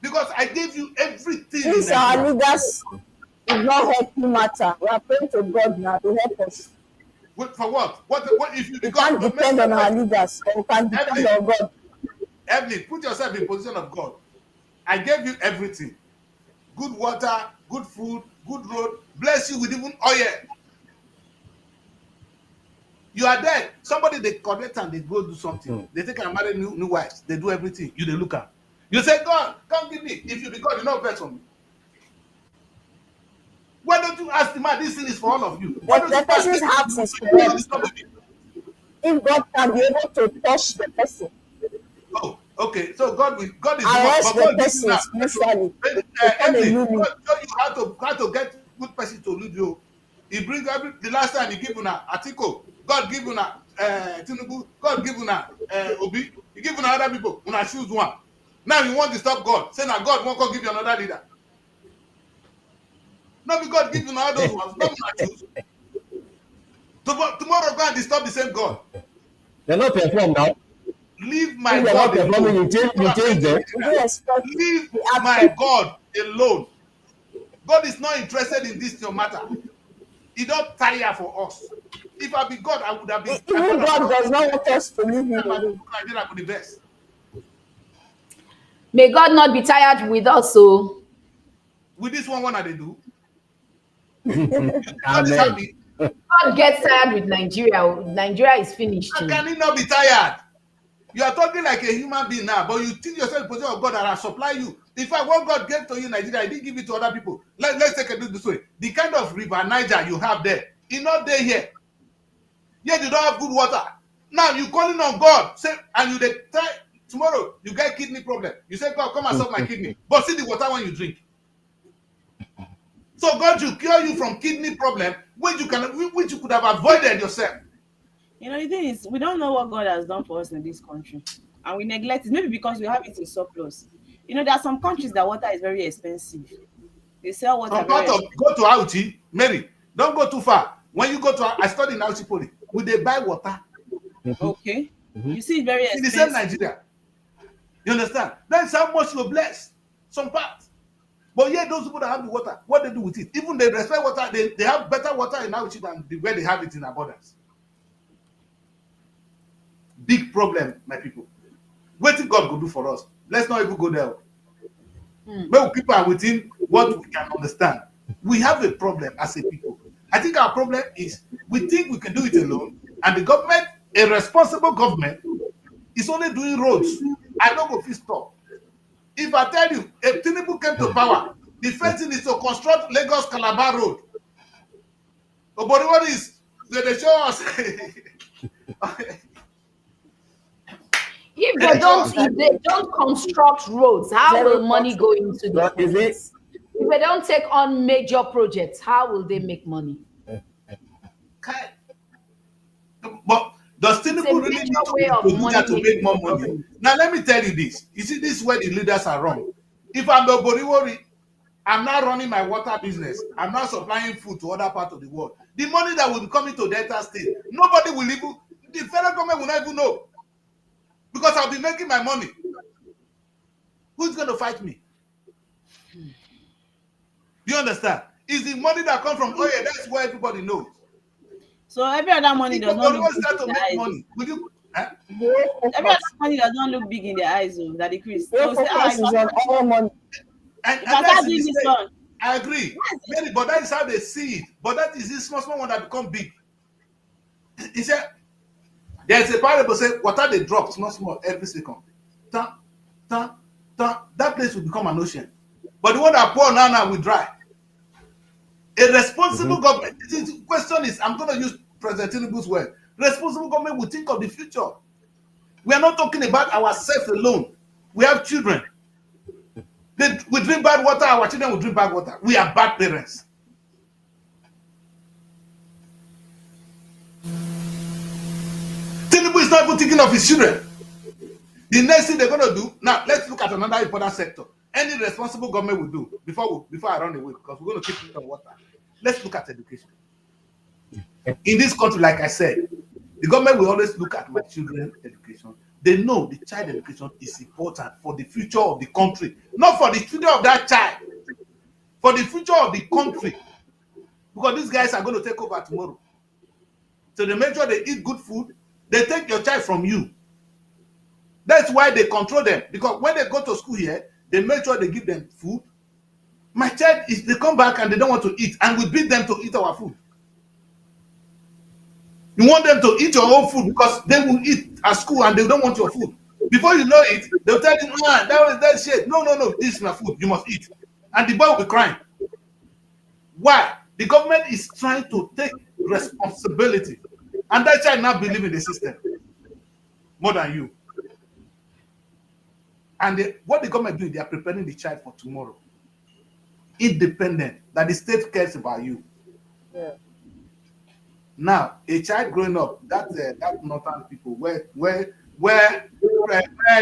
Because I gave you everything. These are leaders. It's not helping matter. We are praying to God now to help us. For what? What if you We can't depend on our leaders, but we can depend on God. Evelyn, put yourself in position of God. I gave you everything. Good water, good food, good road. Bless you with even oil. You are dead. Somebody they connect and they go do something. They take and marry new wives. They do everything. You they look at. You say, God, come give me. If you be God, you know best on me. Why don't you ask the man? This thing is for all of you. Why don't The person's heart is correct. If God can be able to touch the person. Oh, okay. So God is arrest the person spiritually. Emily, God show you how to get good person to lead you. He bring the last time he give una Atiko, God give una Tinubu, God give una Obi, he give una other people, una choose one. Now you want to stop God. Say now God won't give you another leader. No, because God give you all those ones. Not una choose. Tomorrow go and disturb the same God. They're not perform now. Leave my God alone. You change them. Leave my God alone. God is not interested in this your matter. He don't tire for us. If I be God, I would have been. Even God does not want us to leave him alone. Nigeria could be best. May God not be tired with us, so. With this one they do. Amen. God gets tired with Nigeria. Nigeria is finished. How can he not be tired? You are talking like a human being now, but you think yourself in the position of God that will supply you. In fact, what God gave to you in Nigeria, he didn't give it to other people. Let's take it this way. The kind of river Niger you have there, it's not there here. Yet you don't have good water. Now you calling on God, say, and you try tomorrow you get kidney problem. You say, God, come and solve my kidney. But see the water when you drink. So God will cure you from kidney problem, which you could have avoided yourself. You know, the thing is, we don't know what God has done for us in this country, and we neglect it. Maybe because we have it in surplus. You know, there are some countries that water is very expensive. They sell water. Go to Auchi, Mary. Don't go too far. When you go to, I study in Auchi Poly. Will they buy water? Okay. You see, it's very expensive. In the same Nigeria. You understand? That's how much you're blessed. Some parts. But yet, those people that have the water, what they do with it? Even they respect water, they have better water in Auchi than where they have it in abundance. Big problem, my people. What did God go do for us? Let's not even go there. But people are within what we can understand. We have a problem as a people. I think our problem is we think we can do it alone, and the government, a responsible government, is only doing roads. I don't go fist stop. If I tell you, if Tinubu came to power, the first thing is to construct Lagos Calabar Road. But what is they show us? If they don't construct roads, how will money go into the roads? If they don't take on major projects, how will they make money? But does Tinubu really need to do that to make more money? Now let me tell you this. You see, this is where the leaders are wrong. If I'm the Boriwori, I'm not running my water business. I'm not supplying food to other parts of the world. The money that will be coming to Delta State, nobody will even, the federal government will not even know. Because I'll be making my money. Who's going to fight me? Do you understand? It's the money that comes from oil. That's where everybody knows. So every other money does not look start to make money. Will you? Every other money does not look big in their eyes, though, that decrease. So I agree. Maybe, but that is how they see it. But that is this small one that become big. He said, there's a parable say water they drop small every second. That place will become an ocean. But the one that pour now will dry. A responsible government. The question is, I'm going to use President Tinubu's word. Responsible government will think of the future. We are not talking about ourselves alone. We have children. We drink bad water, our children will drink bad water. We are bad parents. Tinubu is not even thinking of his children. The next thing they're going to do, now let's look at another important sector. Any responsible government will do, before I run away, because we're going to keep it on water. Let's look at education. In this country, like I said, the government will always look at my children's education. They know the child education is important for the future of the country, not for the future of that child. for the future of the country. Because these guys are going to take over tomorrow. So they make sure they eat good food. They take your child from you. That's why they control them. Because when they go to school here, they make sure they give them food. My child, they come back and they don't want to eat, and we beat them to eat our food. You want them to eat your own food because they will eat at school and they don't want your food. Before you know it, they'll tell you, that shit. No, this is my food. You must eat. And the boy will be crying. Why? The government is trying to take responsibility. And that child now believe in the system more than you. And what the government do, they are preparing the child for tomorrow. Independent, that the state cares about you. Yeah. Now, a child growing up, that northern people, where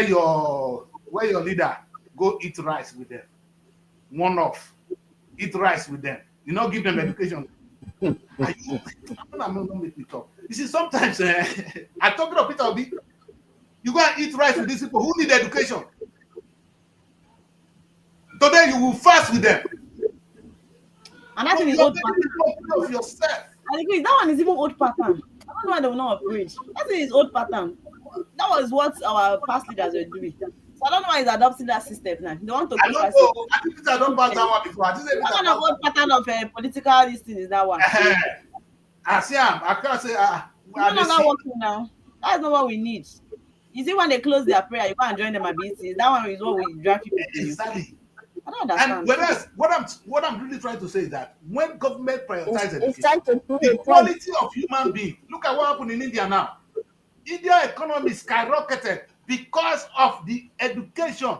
your leader go eat rice with them, one off, eat rice with them. You know, give them education. I'm not make me talk. You see, sometimes I talk to Peter Obi. You go and eat rice with these people who need education. Today you will fast with them. And that's in the old pattern of yourself. I agree. That one is even old pattern. I don't know why they will not upgrade. That's in his old pattern. That was what our past leaders were doing. So I don't know why he's adopting that system now. They want to. I don't know. I think I don't pass that one before. What kind of old pattern of political this thing is that one? I can't say. It's not working now. That's not what we need. You see, when they close their prayer, you can't join them at BC. That one is what we drag people to. Exactly. I don't understand. And whereas what I'm really trying to say is that when government prioritizes the quality of human being, look at what happened in India now. India economy skyrocketed because of the education.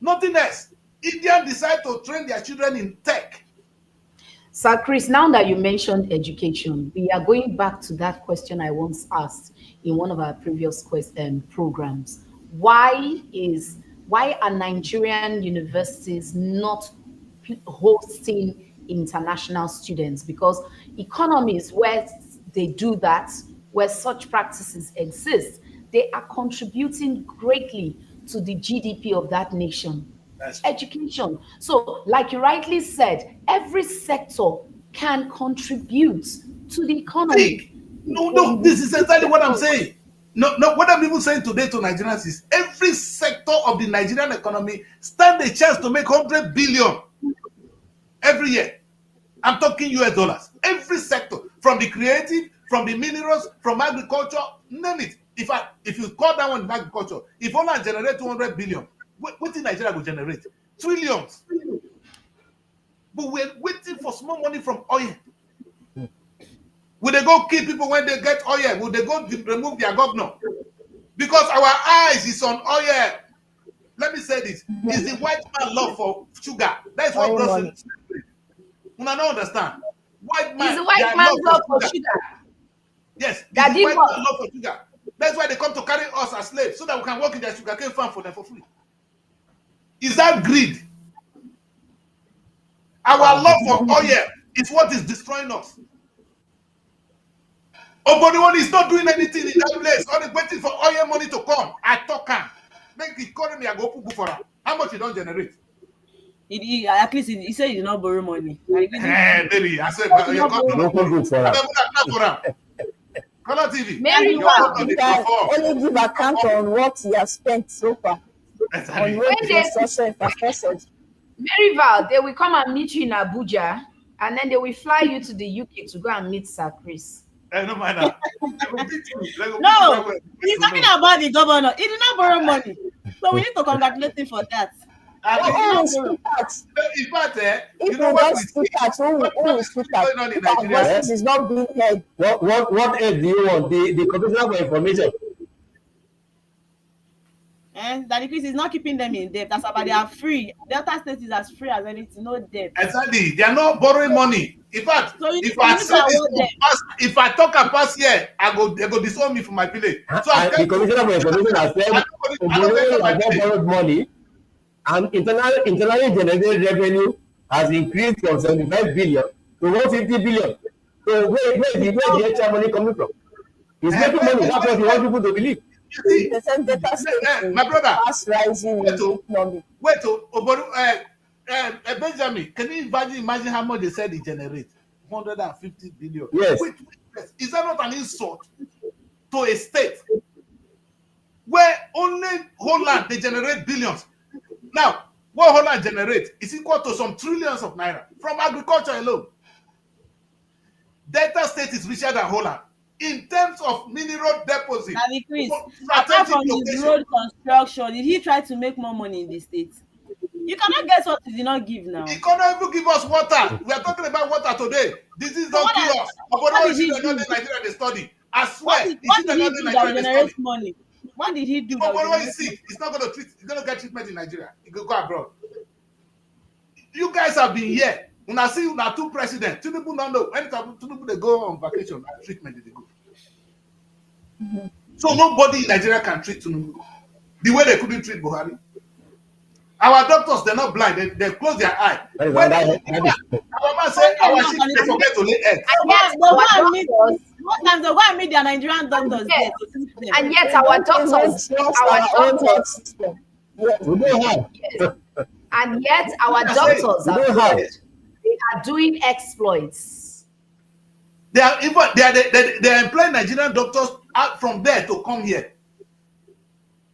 Nothing else. India decided to train their children in tech. Sir Chris, now that you mentioned education, we are going back to that question I once asked in one of our previous programs. Why are Nigerian universities not hosting international students? Because economies where they do that, where such practices exist, they are contributing greatly to the GDP of that nation. Education. So, like you rightly said, every sector can contribute to the economy. No, this is exactly what I'm saying. No, what I'm even saying today to Nigerians is every sector of the Nigerian economy stand a chance to make 100 billion every year. I'm talking US dollars. Every sector, from the creative, from the minerals, from agriculture, name it. If you call that one in agriculture, if only generate 200 billion, what in Nigeria will generate? Trillions. But we're waiting for small money from oil. Will they go kill people when they get oil? Will they go remove their governor? Because our eyes is on oil. Let me say this. It's the white man love for sugar. That's what Brussels is. You don't understand. White man. It's the white man's love for sugar. Yes. It's the white man love for sugar. That's why they come to carry us as slaves so that we can work in their sugarcane farm for them for free. Is that greed? Our love for oil is what is destroying us. Oboniwani is not doing anything in that place. Only waiting for oil money to come. I talk him. Make the economy I go put for him. How much he don't generate? At least he said he did not borrow money. Baby, I said you got to not good for him. Color TV. Maybe you can only give account on what he has spent so far. On social infrastructure. Maryval, they will come and meet you in Abuja, and then they will fly you to the UK to go and meet Sir Chris. No matter. No, he's talking about the governor. He did not borrow money, so we need to congratulate him for that. In fact, if you don't speak at, who will speak at? Our voices is not being heard. What aid do you want? The Commissioner for Information. And Daddy Chris is not keeping them in debt. That's about they are free. Delta State is as free as anything, no debt. Exactly. They are not borrowing money. In fact, so if I talk and pass here, they go disown me from my village. So the Commissioner for Information has said has borrowed money, and internally generated revenue has increased from 75 billion to 150 billion. So where is the extra money coming from? He's making money. That's what he wants people to believe. You see, my brother, rising wait, Benjamin, can you imagine how much they said it generates? 150 billion. Yes. Wait, is that not an insult to a state where only Holland they generate billions? Now, what Holland generates is equal to some trillions of naira from agriculture alone. Delta State is richer than Holland in terms of mineral deposits. Chris, apart from his road construction, did he try to make more money in the state? You cannot guess what he did not give now. He cannot even give us water. We are talking about water today. This is not kill us. What did he do? Nigeria they study. I swear. What did he do that generates money? What did he do? If Oboro is sick, he's not going to treat. He's going to get treatment in Nigeria. He will go abroad. You guys have been here. When I see una two presidents, two people don't know. Anytime two people they go on vacation, treatment they go. Mm-hmm. So nobody in Nigeria can treat Tinubu the way they couldn't treat Buhari. Our doctors, they're not blind. They close their eye. Our man said, our sheep, they forget to lay eggs. Most times they go and meet their Nigerian doctors. Yes. And yet our doctors, and yet our doctors they are doing exploits. They are employing Nigerian doctors out from there to come here.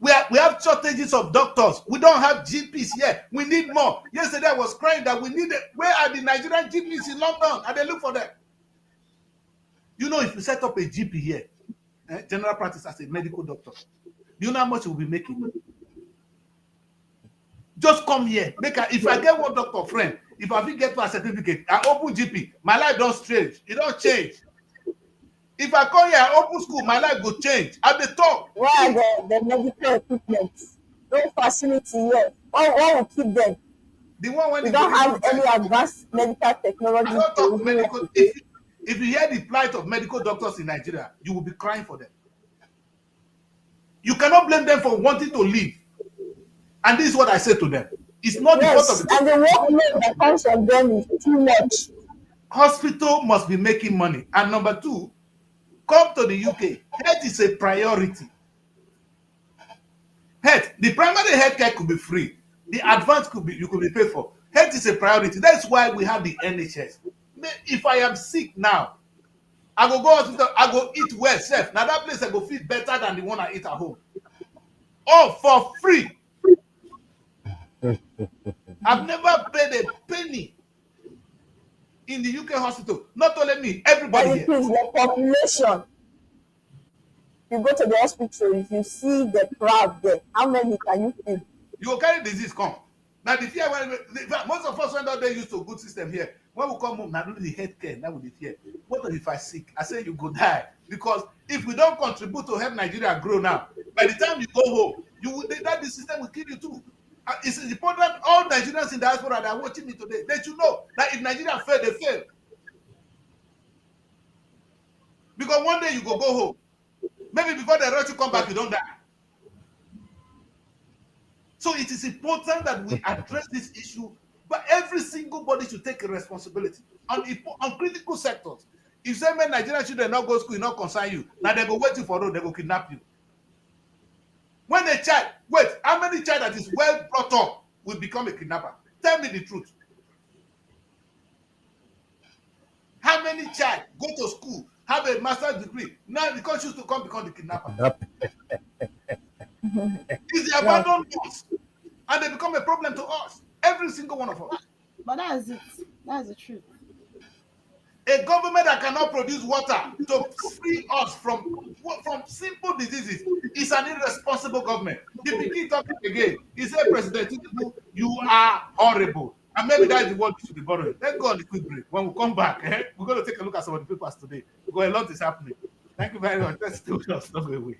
We have shortages of doctors. We don't have GPs here. We need more. Yesterday I was crying that we need it. Where are the Nigerian GPs in London? And they look for them. You know, if you set up a GP here, general practice as a medical doctor, you know how much you'll be making? Just come here. If I get one doctor friend, if I get a certificate, I open GP, my life don't change. It don't change. If I come here, I open school, my life will change. At the top. Where are the medical equipment? No facility here. What will keep them? The one when we don't have any advanced medical technology. I don't talk medical. If you hear the plight of medical doctors in Nigeria, you will be crying for them. You cannot blame them for wanting to leave. And this is what I say to them. It's not the fault of the and the workload that comes from them is too much. Hospital must be making money. And number two, come to the UK. Health is a priority. Health, the primary health care could be free. The advanced you could be paid for. Health is a priority. That's why we have the NHS. If I am sick now, I go hospital, I go eat well, chef. Now that place I go feel better than the one I eat at home. All for free. I've never paid a penny in the UK hospital. Not only me, everybody here. The population. You go to the hospital, if you see the crowd there, how many can you feed? You will carry disease come. Now the fear, most of us went out there used to a good system here. When we come home, now do the healthcare, now with the fear. What if I sick? I say you go die. Because if we don't contribute to help Nigeria grow now, by the time you go home, the system will kill you too. It's important all Nigerians in diaspora that are watching me today, they should know that if Nigeria fail, they fail. Because one day you go home. Maybe before they rush you come back, you don't die. So it is important that we address this issue, but every single body should take a responsibility on critical sectors. If say men Nigerian children not go to school, not concern you, now they go waiting for road, they go kidnap you. When a child, how many child that is well brought up will become a kidnapper? Tell me the truth. How many child go to school, have a master's degree, now because choose to become the kidnapper? It's the abandoned ones, and they become a problem to us. Every single one of us. But that's it. That's the truth. A government that cannot produce water to free us from simple diseases is an irresponsible government. The beginning talking again, he said, President Tinubu, you are horrible. And maybe that's the word we should be borrowing. Let's go on the quick break. When we come back, we're going to take a look at some of the papers today. Because a lot is happening. Thank you very much. Let's do us. Don't go away.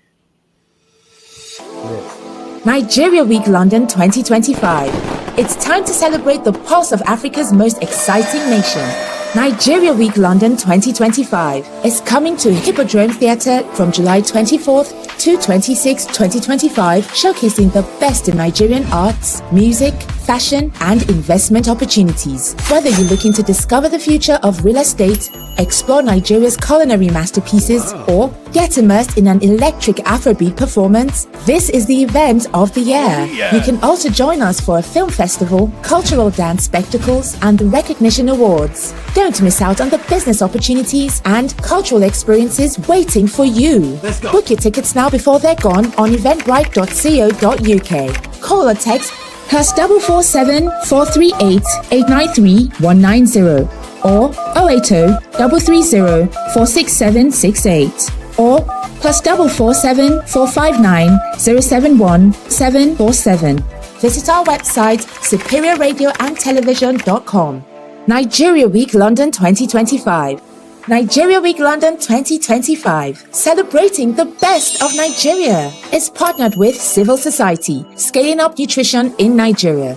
Nigeria Week London 2025. It's time to celebrate the pulse of Africa's most exciting nation. Nigeria Week London 2025 is coming to Hippodrome Theatre from July 24th to 26, 2025, showcasing the best in Nigerian arts, music, fashion, and investment opportunities. Whether you're looking to discover the future of real estate, explore Nigeria's culinary masterpieces, or get immersed in an electric Afrobeat performance, this is the event of the year. You can also join us for a film festival, cultural dance spectacles, and the recognition awards. Don't miss out on the business opportunities and cultural experiences waiting for you. Let's go. Book your tickets now before they're gone on eventbrite.co.uk. Call or text +447 438 893 190 or 080 330 46768 or +447 459 071 747. Visit our website superiorradioandtelevision.com. Nigeria Week London 2025. Nigeria Week London 2025, celebrating the best of Nigeria, is partnered with Civil Society, scaling up nutrition in Nigeria.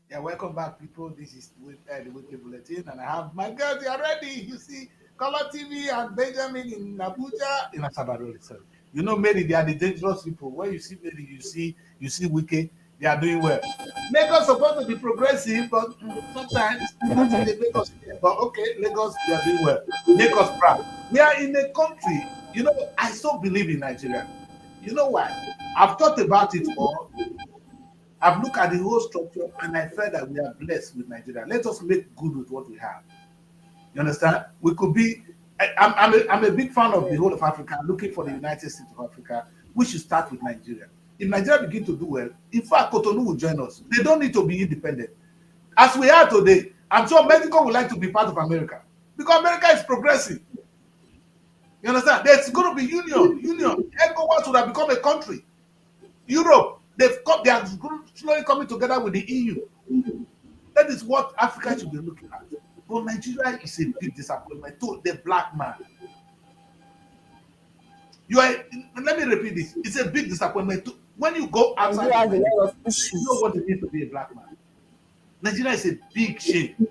Yeah, welcome back, people. This is the Weekly Bulletin, and I have my girls here ready. You see, Color TV and Benjamin in Abuja, in Asabaro. You know, Mary, they are the dangerous people. When you see Mary, you see Wiki, they are doing well. Lagos supposed to be progressive, but sometimes they make us. But okay, Lagos, they are doing well. Make us proud. We are in a country. You know, I so believe in Nigeria. You know why? I've thought about it all. I've looked at the whole structure, and I felt that we are blessed with Nigeria. Let us make good with what we have. You understand? We could be. I'm a big fan of the whole of Africa, looking for the United States of Africa. We should start with Nigeria. If Nigeria begin to do well, in fact, Cotonou will join us. They don't need to be independent. As we are today, I'm sure Mexico would like to be part of America because America is progressive. You understand? There's going to be union. ECOWAS would have become a country. Europe, they are slowly coming together with the EU. That is what Africa should be looking at. But Nigeria is a big disappointment to the black man. Let me repeat this. It's a big disappointment to, when you go outside. You know what it means to be a black man. Nigeria is a big shame.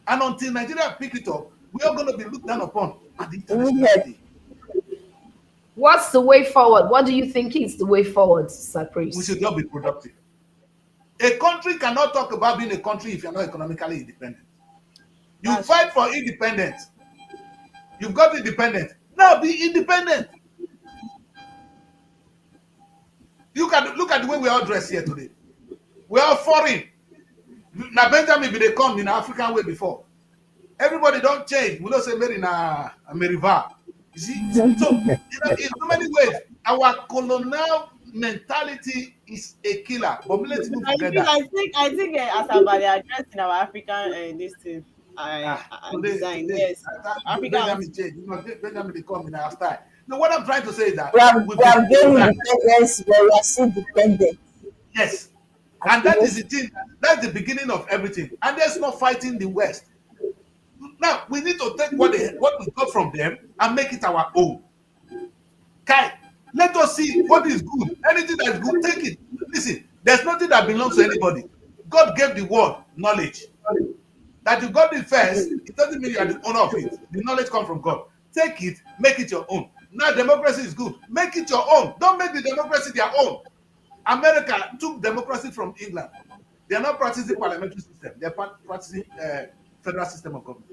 And until Nigeria pick it up, we are going to be looked down upon at the international stage. What's the way forward? What do you think is the way forward, Sir Priest? We should not be productive. A country cannot talk about being a country if you're not economically independent. You fight for independence. You've got independence. Now be independent. Look at the way we all dress here today. We're all foreign. Now Benjamin be they come in an African way before. Everybody don't change. We don't say Mary na Ameriva. You see? So in so many ways, our colonial mentality is a killer. But let's move together. I think as about they addressed in our African this thing. Design. Yes. Benjamin change. You know, Benjamin they come in our style. No, what I'm trying to say is that we have gained independence, but we are still dependent. Yes. And that is the thing. That's the beginning of everything. And there's no fighting the West. Now we need to take what we got from them and make it our own. Kai, let us see what is good. Anything that is good, take it. Listen, there's nothing that belongs to anybody. God gave the world knowledge. That you got it first, it doesn't mean you are the owner of it. The knowledge comes from God. Take it, make it your own. Now democracy is good. Make it your own. Don't make the democracy their own. America took democracy from England. They are not practicing parliamentary system. They are practicing federal system of government.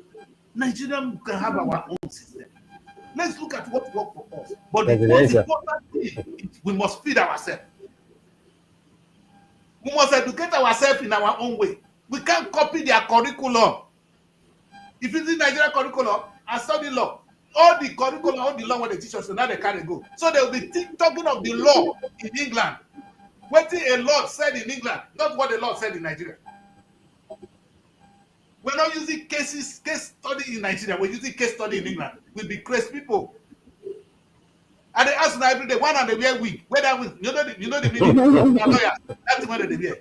Nigeria can have our own system. Let's look at what works for us. But the most important thing is we must feed ourselves. We must educate ourselves in our own way. We can't copy their curriculum. If you see Nigeria curriculum, I study law. All the curriculum, all the law what they teach us, so now they can't go. So they will be talking of the law in England. What a law said in England, not what the law said in Nigeria. We're not using case study in Nigeria. We're using case study in England. We'll be crazy people. And they ask now every day, one and they wear wig. Where that wig? You know the meaning. They're lawyers. That's the one they wear.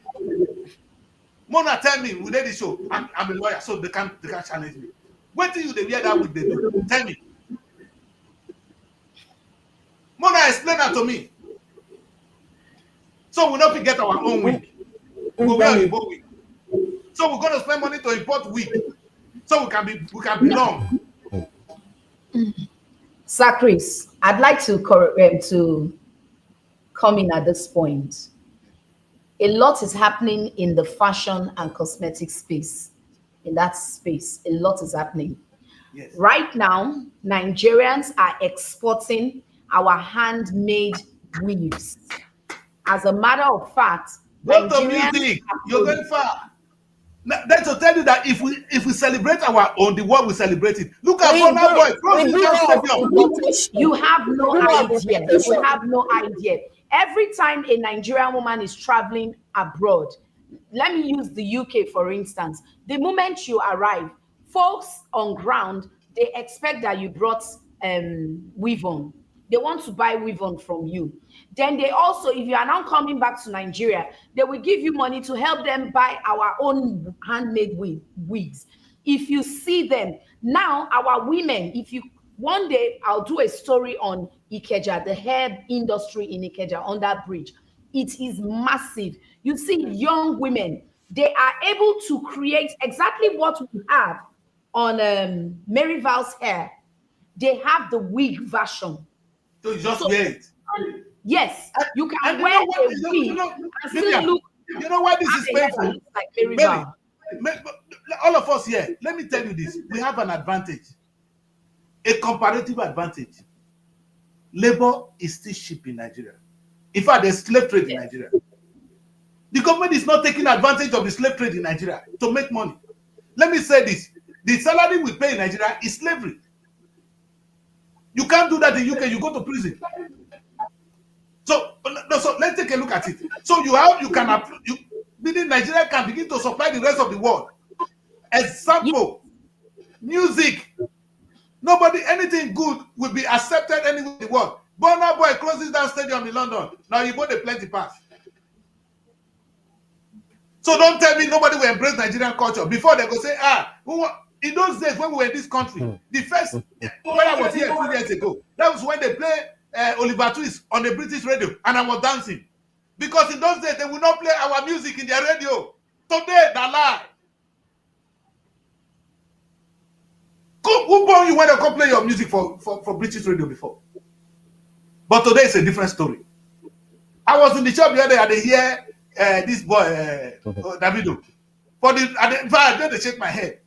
Mona tell me, we did the show. I'm a lawyer, so they can't challenge me. When do you they wear that wig they do? Tell me. Mona explain that to me. So we'll not get our own wig. We'll wear a wig. So we're gonna spend money to import wig. So we can belong. Sir Chris, I'd like to come in at this point. A lot is happening in the fashion and cosmetic space. In that space, a lot is happening. Yes. Right now, Nigerians are exporting our handmade weaves. As a matter of fact, Go to Nigerians music. are You're going far. Now, that's to tell you that if we celebrate our own, the world will celebrate it. Look at Burna Boy crossing that stadium. You have no We do have idea. importation. You have no idea. Every time a Nigerian woman is traveling abroad, let me use the UK for instance. The moment you arrive, folks on ground, they expect that you brought weave on. They want to buy weave on from you. Then they also, if you are now coming back to Nigeria, they will give you money to help them buy our own handmade wigs. If you see them now, our women, if you one day I'll do a story on Ikeja, the hair industry in Ikeja on that bridge. It is massive. You see young women, they are able to create exactly what we have on Mary Val's hair. They have the wig version. So you just wear it. Yes, you can And wear a wig and Vivian, still look. you know why this is painful? Like Mary Mary, Val. all of us here, let me tell you this. We have an advantage, a comparative advantage. Labor is still cheap in Nigeria. In fact, there's slave trade in Nigeria. The government is not taking advantage of the slave trade in Nigeria to make money. Let me say this. The salary we pay in Nigeria is slavery. You can't do that in UK, you go to prison. So let's take a look at it. So meaning Nigeria can begin to supply the rest of the world. Example, music. Anything good will be accepted anywhere in the world. Burna Boy closes that stadium in London. Now you bought a plenty pass. So don't tell me nobody will embrace Nigerian culture. Before they go say, in those days when we were in this country, the first, when I was here 2 years ago, that was when they play Oliver Twist on the British radio, and I was dancing. Because in those days, they will not play our music in their radio. Today, they lie. Who born you when they come play your music for British radio before? But today it's a different story. I was in the shop the other day and they hear this boy, Davido. I don't shake my head.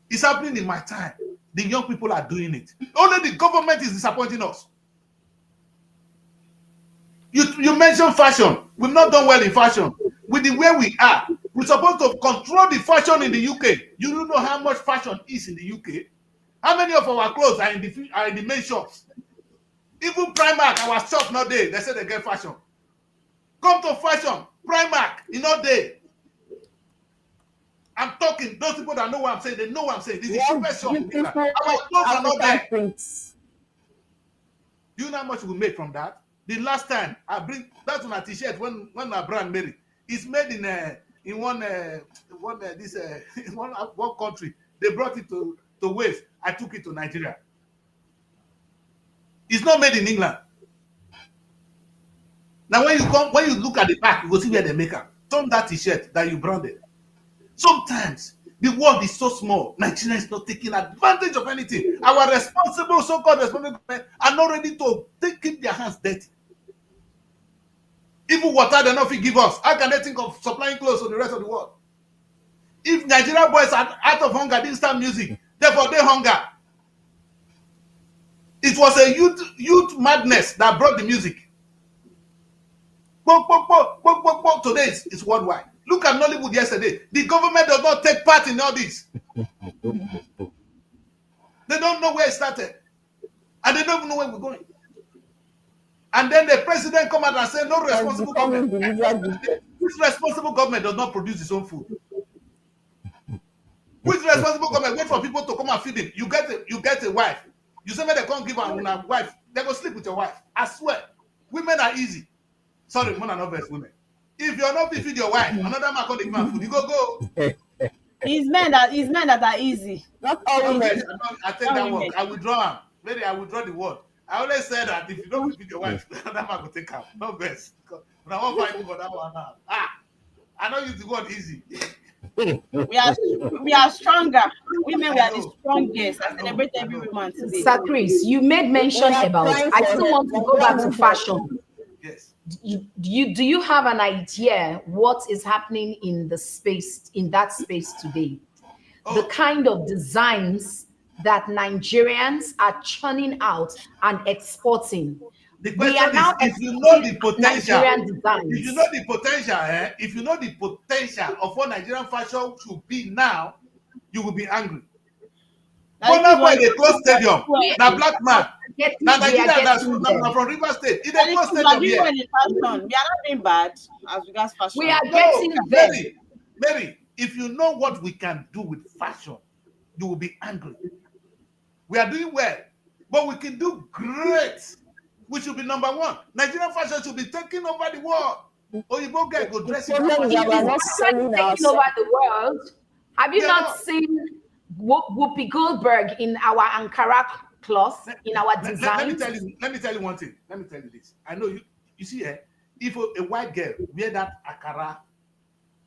It's happening in my time. The young people are doing it. Only the government is disappointing us. You mentioned fashion. We've not done well in fashion. With the way we are, we're supposed to control the fashion in the UK. You don't know how much fashion is in the UK. How many of our clothes are in the main shops? Even Primark, our shop not there. They say they get fashion. Come to fashion, Primark, not there. I'm talking, those people that know what I'm saying, they know what I'm saying. This is super shop. Our clothes are not there. Prints. Do you know how much we made from that? The last time I bring that on a t-shirt when my brand made it, it's made in one country. They brought it to Wales. I took it to Nigeria. It's not made in England. Now when you look at the back, you will see where they make it. Turn that t-shirt that you branded. Sometimes the world is so small. Nigeria is not taking advantage of anything. Our responsible, so-called responsible government are not ready to keep their hands dirty. Even water, they're not give us. How can they think of supplying clothes to the rest of the world? If Nigerian boys are out of hunger, didn't start music, therefore they hunger. It was a youth madness that brought the music. Today it's worldwide. Look at Nollywood yesterday. The government does not take part in all this. They don't know where it started. And they don't even know where we're going. And then the president come out and say, no responsible government. Which responsible government does not produce its own food? Which responsible government wait for people to come and feed him? You get a wife. You say, they can't give a wife. They go sleep with your wife. I swear. Women are easy. Sorry, men are not best women. If you're not feed your wife, another man can't give you food. You go. It's men that are easy. Not always. I take that word. I withdraw him. Maybe I withdraw the word. I always say that if you don't feed your wife, another man will take her. Not best. But I won't find you for that one now. I don't use the word easy. We are stronger. Women, we are the strongest. I celebrate every woman today. Sir Chris, you made mention about. I still want to go back to fashion. Yes. Do you have an idea what is happening in the space, in that space today? The kind of designs that Nigerians are churning out and exporting. The question is, if you know the potential, if you know the potential of what Nigerian fashion should be now, you will be angry. But why they close stadium? Now black man. Now Nigeria from River State. It they close stadium here. We are not doing bad as regards fashion. We are getting there. Mary, if you know what we can do with fashion, you will be angry. We are doing well, but we can do great. We should be number one. Nigerian fashion should be taking over the world. Oyibo guy go dress it up. Taking over the world. Have you not seen Whoopi Goldberg in our Ankara cloth, in our design? Let me tell you one thing. Let me tell you this. I know you see, if a white girl wear that Ankara,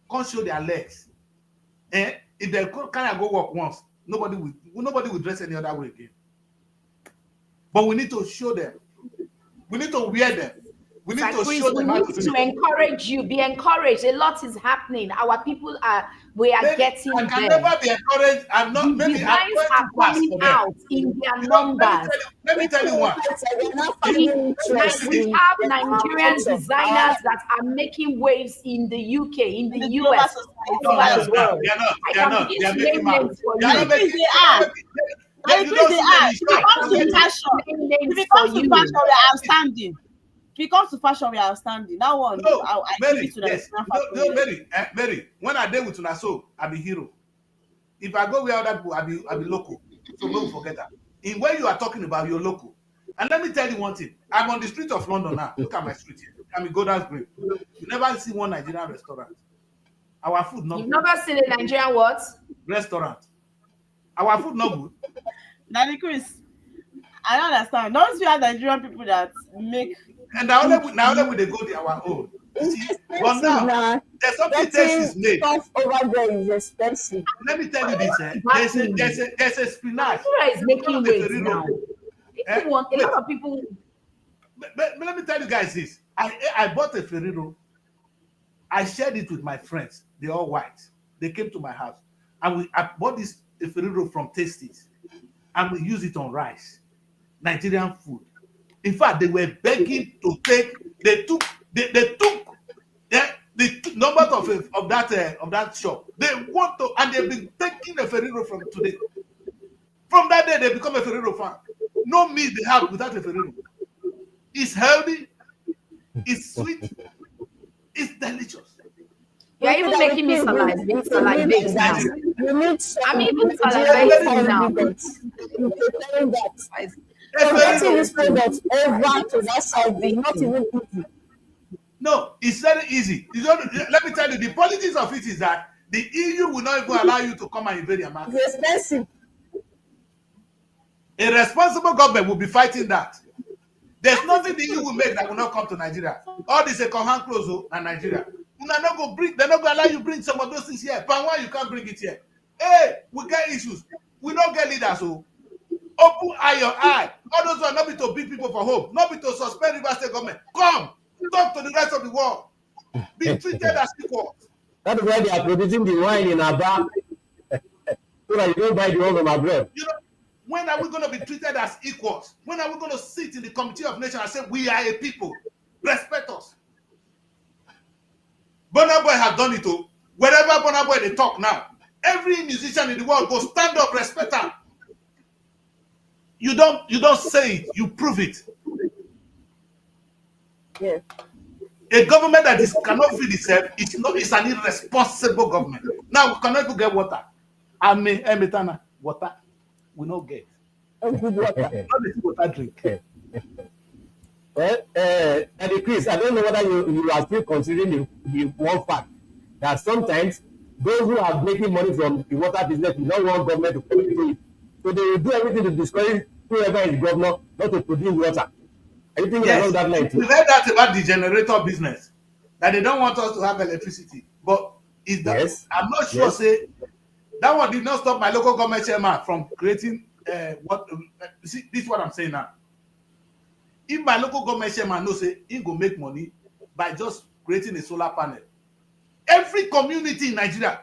can't show their legs, if they kind of go walk once, nobody will dress any other way again. But we need to show them. We need to wear them. We need to show them how to do it. Encourage you. Be encouraged. A lot is happening. Our people we are getting there. I can never be encouraged. I'm not. The designs are coming out in their numbers. Let me tell you one. We have Nigerian designers that are making waves in the UK, in the US, all over the world. They are not. They are making names for you. They are. If it comes to fashion, we are outstanding. If it comes to fashion, we are outstanding. That one, I give it to them. Mary, when I deal with Unaso, I be hero. If I go where other people, I be local. So don't forget that. In where you are talking about, you're local. And let me tell you one thing. I'm on the street of London now. Look at my street here. I'm in Golden's Grave. You never see one Nigerian restaurant. Our food not You've good. never seen a Nigerian what? Restaurant. Our food not good. Daddy Chris, I don't understand. Don't you have Nigerian people that make... And now we they go to our own. See? But now, there's something taste is made. Stuff over there is expensive. Let me tell you this. There's a spinach. Nigeria is making waves now. A lot of people... But let me tell you guys this. I bought a Ferrero. I shared it with my friends. They're all white. They came to my house. And I bought this Ferrero from Tasties. And we use it on rice. Nigerian food. In fact, they were begging to take. They took the numbers of that shop. They want to, and they've been taking a Ferrero from today. From that day, they become a Ferrero fan. No meat they have without a Ferrero. It's healthy. It's sweet. It's delicious. You're even making me salivate now. I'm even salivating now. Preparing that. Getting this product over to that side is not even easy. No, it's very easy. Let me tell you, the politics of it is that the EU will not even allow you to come and invade your market. It's expensive. A responsible government will be fighting that. There's nothing the EU will make that will not come to Nigeria. All this is hand close and Nigeria. They're not going to allow you bring some of those things here. But why you can't bring it here? Hey, we get issues. We don't get leaders. So open your eye. All those are not be to beat people for hope. Not be to suspend River State government. Come, talk to the rest of the world. Be treated as equals. That is why they are producing the wine in Aba. So that you don't buy the wine from abroad. You know, when are we going to be treated as equals? When are we going to sit in the Committee of Nations and say, we are a people? Respect us. Burna Boy have done it too. Wherever Burna Boy they talk now, every musician in the world go stand up, respect them. You don't say it, you prove it. Yeah. A government that cannot feed itself, it's an irresponsible government. Now we cannot even get water. Metana, water, we not get. Good water. Not the water drink. Well, Eddie Chris, I don't know whether you are still considering the one fact that sometimes those who are making money from the water business do not want government to come into it. So they will do everything to discourage whoever is governor not to produce water. Are you thinking along that line too? We heard that about the generator business, that they don't want us to have electricity. But is that I'm not sure. Yes. Say that one did not stop my local government chairman from creating what. See, this is what I'm saying now. If my local government chairman knows say he go make money by just creating a solar panel, every community in Nigeria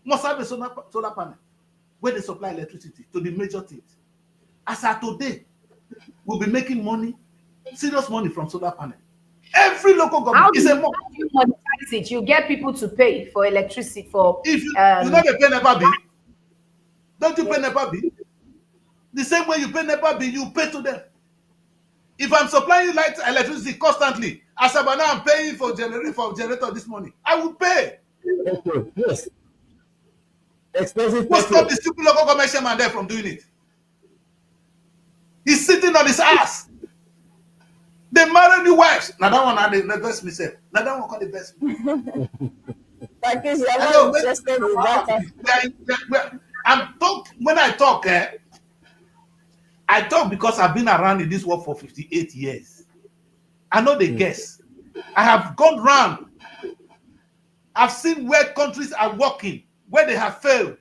must have a solar panel where they supply electricity to the major things. As of today, we'll be making money, serious money from solar panel. Every local government is a more. How do you monetize it? You get people to pay for electricity for. If you know they pay NEPA bill, don't you pay NEPA bill? The same way you pay NEPA bill, you pay to them. If I'm supplying you light electricity constantly, as of now I'm paying for generator this morning, I will pay. Yes. Expensive. What stop the stupid local government chairman there from doing it? He's sitting on his ass. They marry new wives. Now that one, the best myself. Now that one called the best. Because you're not interested in that. When I talk, I talk because I've been around in this world for 58 years. I know the guess. I have gone round. I've seen where countries are working, where they have failed.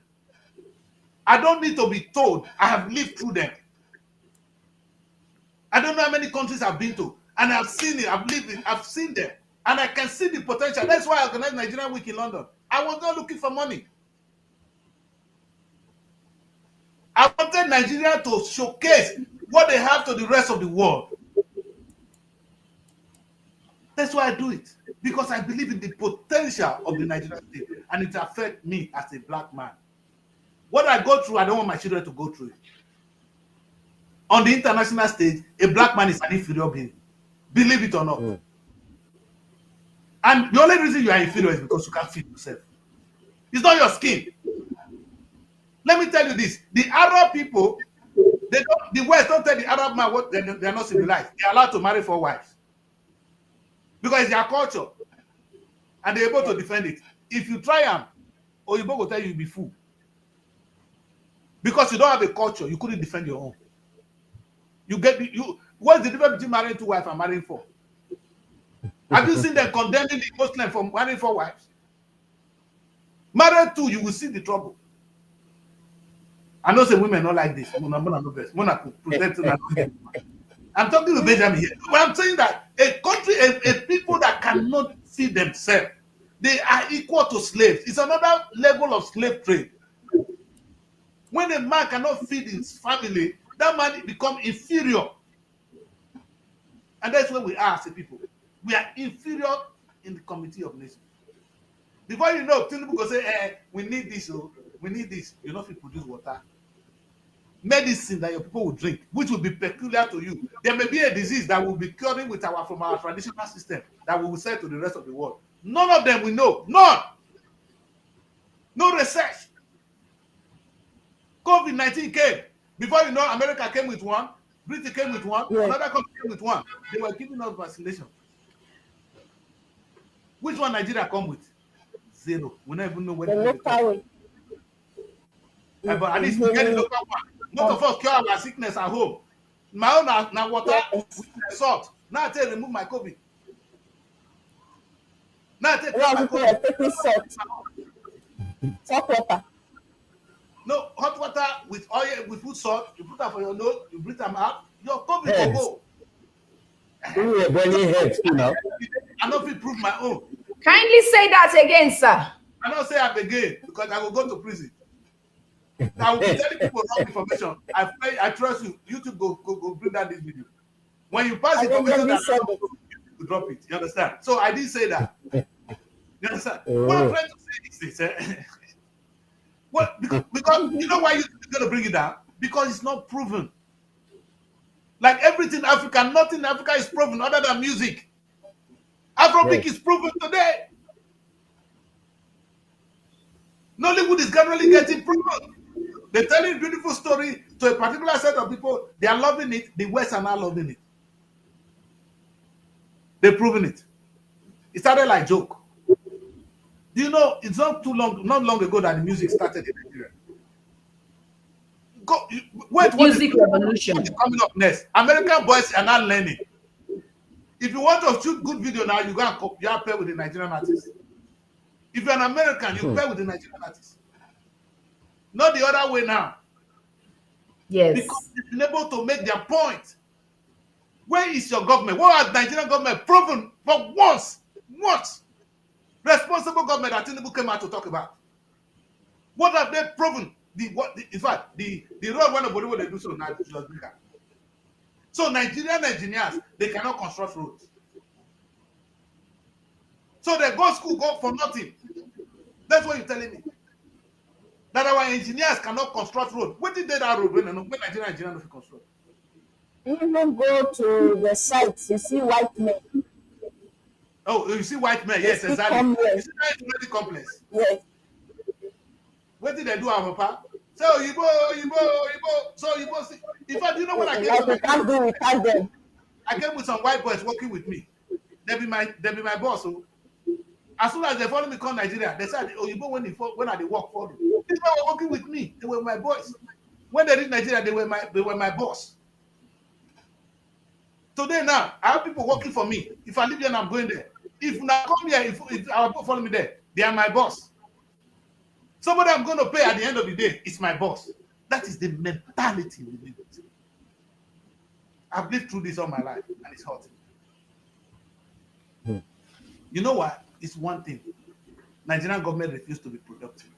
I don't need to be told. I have lived through them. I don't know how many countries I've been to, and I've seen it. I've lived it. I've seen them, and I can see the potential. That's why I organized Nigerian Week in London. I was not looking for money. I wanted Nigeria to showcase what they have to the rest of the world. That's why I do it, because I believe in the potential of the Nigerian state, and it affects me as a black man. What I go through, I don't want my children to go through it. On the international stage, a black man is an inferior being. Believe it or not. And the only reason you are inferior is because you can't feed yourself. It's not your skin. Let me tell you this. The Arab people, the West don't tell the Arab man what they're not civilized. They're allowed to marry 4 wives. Because it's their culture. And they're able to defend it. If you try them, Oyibo will tell you you'll be fool. Because you don't have a culture, you couldn't defend your own. What's the difference between marrying 2 wives and marrying 4? Have you seen them condemning the Muslim for marrying 4 wives? Marry 2, you will see the trouble. I know some women not like this. I'm talking to Benjamin here. But I'm saying that a country, a people that cannot feed themselves, they are equal to slaves. It's another level of slave trade. When a man cannot feed his family, that man become inferior. And that's where we are as a people. We are inferior in the community of nations. Before you know, Tinubu go say, we need this, we need this. You know if you produce water. Medicine that your people will drink, which will be peculiar to you. There may be a disease that will be curing from our traditional system that we will sell to the rest of the world. None of them we know. None. No research. COVID-19 came. Before you know, America came with one, Britain came with one, another country came with one. They were giving us vaccination. Which one Nigeria come with? 0. We don't even know where they come. But at least we get the local one. Most of us cure our sickness at home. My own now water with salt. Now I tell you, remove my COVID. Now I take my COVID. Salt water. No, hot water with oil, with food salt. You put them for your nose, you breathe them out. Your COVID will go. You're burning heads too now. I don't feel prove my own. Kindly say that again, sir. I don't say I'm again because I will go to prison. I will be telling people wrong information. I trust you. YouTube go bring that this video. When you pass information, you drop it. You understand? So I didn't say that. You understand? What I'm trying to say is this. What? Because you know why you're going to bring it down? Because it's not proven. Like everything African, nothing in Africa is proven other than music. Afrobeat is proven today. Nollywood is gradually getting proven. They're telling a beautiful story to a particular set of people. They are loving it. The West are not loving it. They're proving it. It started like joke. Do you know, it's not long ago that the music started in Nigeria. Music revolution. What is coming up next? American boys are not learning. If you want to shoot good video now, you go and pair with the Nigerian artists. If you're an American, you pay with the Nigerian artists. Not the other way now. Yes. Because they've been able to make their point. Where is your government? What has Nigerian government proven for once? Responsible government that Tinubu came out to talk about. What have they proven? In fact, the road when nobody will do so now is just bigger. So Nigerian engineers, they cannot construct roads. So they go school, go for nothing. That's what you're telling me. That our engineers cannot construct road. When did they that road when Nigerian engineers don't construct? Even go to the sites, you see white men. Oh, you see white men, yes, exactly. You see that integrated complex. Yes. What did they do, Papa? So you see. In fact, you know what I came Like we can't do without them. I came with some white boys working with me. They be my boss. So as soon as they follow me come Nigeria, they said, "Oh, you go when I they work for you." These men were working with me. They were my boys. When they reach Nigeria, they were my boss. Today now, I have people working for me. If I leave here, I'm going there. If I come here, if our people follow me there, they are my boss. Somebody I'm going to pay at the end of the day is my boss. That is the mentality we live with. I've lived through this all my life, and it's hurting. You know what? It's one thing. Nigerian government refused to be productive.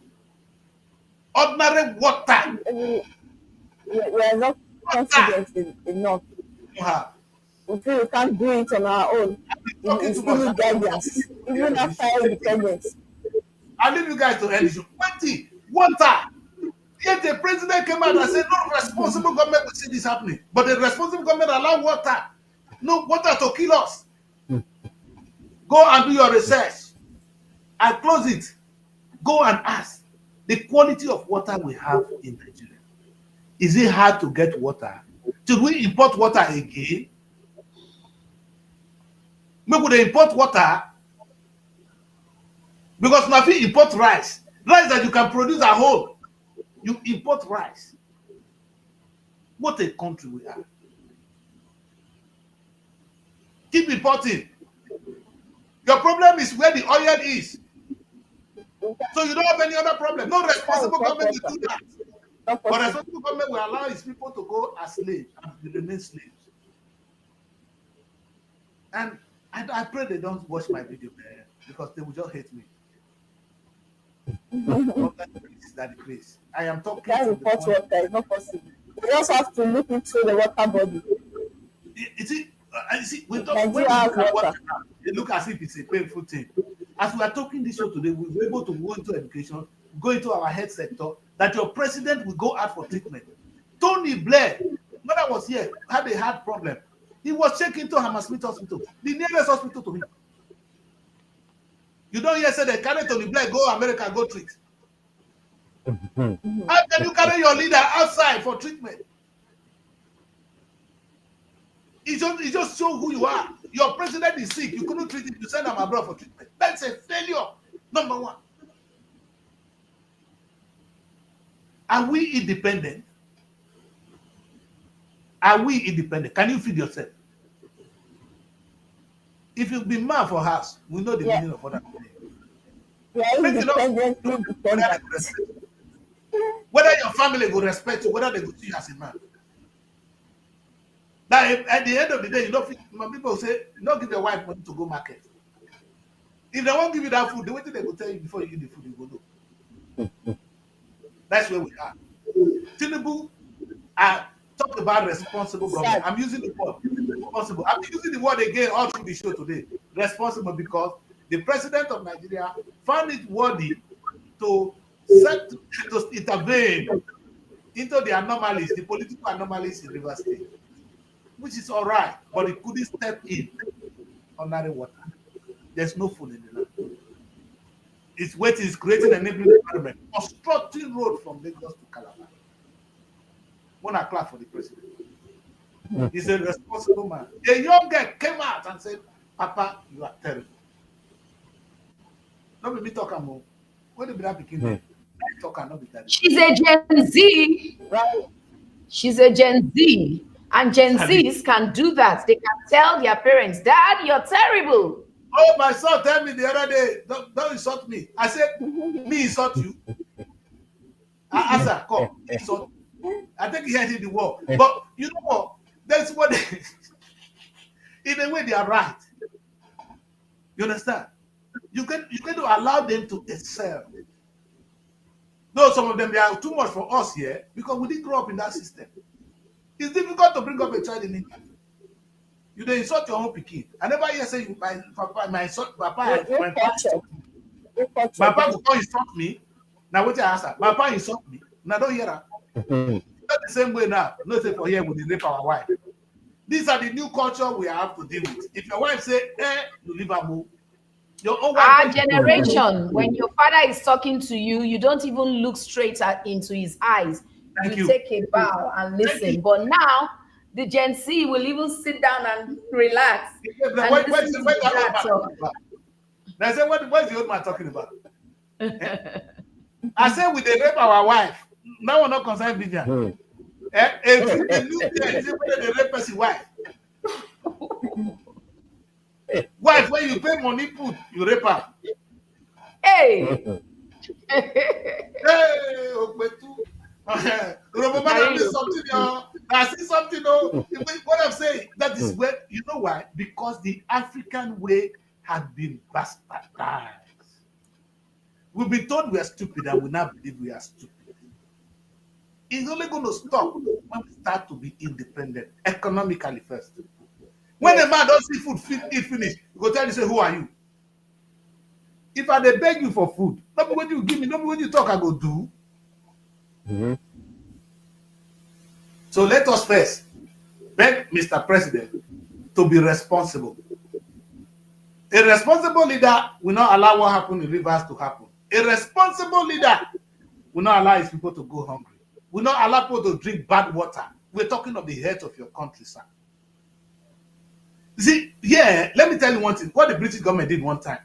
Ordinary water. We are not confident enough. We feel we can't do it on our own. We still need guidance, even after independence. I leave you guys to end this. 20 water. Yet the president came out and said, no responsible government will see this happening. But the responsible government allow water. No water to kill us. Go and do your research. I close it. Go and ask the quality of water we have in Nigeria. Is it hard to get water? Should we import water again? Maybe they import water because now if you import rice that you can produce at home, you import rice. What a country we are. Keep importing. Your problem is where the oil is. So you don't have any other problem. No responsible government will do that. But responsible government will allow its people to go as slaves and remain slaves. And I pray they don't watch my video there because they will just hate me. That is crazy. I am talking. That import water is not possible. You just have to look into the water body. You see, when we look at water, it looks as if it's a painful thing. As we are talking this show today, we'll be able to go into education, go into our health sector, that your president will go out for treatment. Tony Blair, when I was here, had a heart problem. He was taken to Hammersmith Hospital, the nearest hospital to him. You don't hear say they carry Tony Blair, go America, go treat. How can you carry your leader outside for treatment? It just shows who you are. Your president is sick. You couldn't treat him. You send him abroad for treatment. That's a failure. Number one. Are we independent? Are we independent? Can you feed yourself? If you've been man for house, we know the meaning of what I'm saying. We are independently dependent. Whether your family will respect you, whether they will see you as a man. Now, at the end of the day, you don't. People say, don't give your wife money to go market. If they won't give you that food, the way they will tell you before you eat the food, you go do. That's where we are. Tinubu, talk about responsible government. I'm using the word responsible. I'm using the word again all through the show today. Responsible because the president of Nigeria found it worthy to intervene into the anomalies, the political anomalies in Rivers State, which is all right, but it couldn't step in under the water. There's no food in the land. It's waiting, it's creating an enabling environment, obstructing road from Lagos to Calabar. When I clap for the president, he's a responsible man. A young girl came out and said, "Papa, you are terrible." Not me talk about when did that begin? She's a Gen Z, right? She's a Gen Z, and Gen Zs can do that. They can tell their parents, "Dad, you're terrible." Oh, my son tell me the other day, don't insult me. I said, me insult you. I said, come, insult me. I think he had hit the wall. But you know what? That's what they, in a way they are right. You understand? You can allow them to excel. Though some of them they are too much for us here because we didn't grow up in that system. It's difficult to bring up a child in England. You don't insult your own pikin. I never hear say my papa, my son, papa, my papa will come insult me. Now what I answer? My papa insult me. Now don't hear that. Not the same way now. Not say for here we rape our wife. These are the new culture we have to deal with. If your wife say, you leave her move. Your own wife. Our generation, when your father is talking to you, you don't even look straight into his eyes. You take a bow and listen. But now, the Gen Z will even sit down and relax. I said, what is the old man talking about? I said, we they rape our wife. Now we're not concerned with Vivian. They rape his wife. Wife, when you pay money, put you rape her. Hey! Hey, Okbetu. I see something. What I'm saying, that is where, you know why? Because the African way had been bastardized. We've been told we are stupid and we now believe we are stupid. It's only going to stop when we start to be independent economically first. When a man don't see food eat finish, he go tell you, say, who are you? If I dey beg you for food, not when you give me, not when you talk, I go do. So let us first beg Mr. President to be responsible. A responsible leader will not allow what happened in Rivers to happen. A responsible leader will not allow his people to go hungry. Will not allow people to drink bad water. We're talking of the health of your country, sir. See, yeah, let me tell you one thing. What the British government did one time.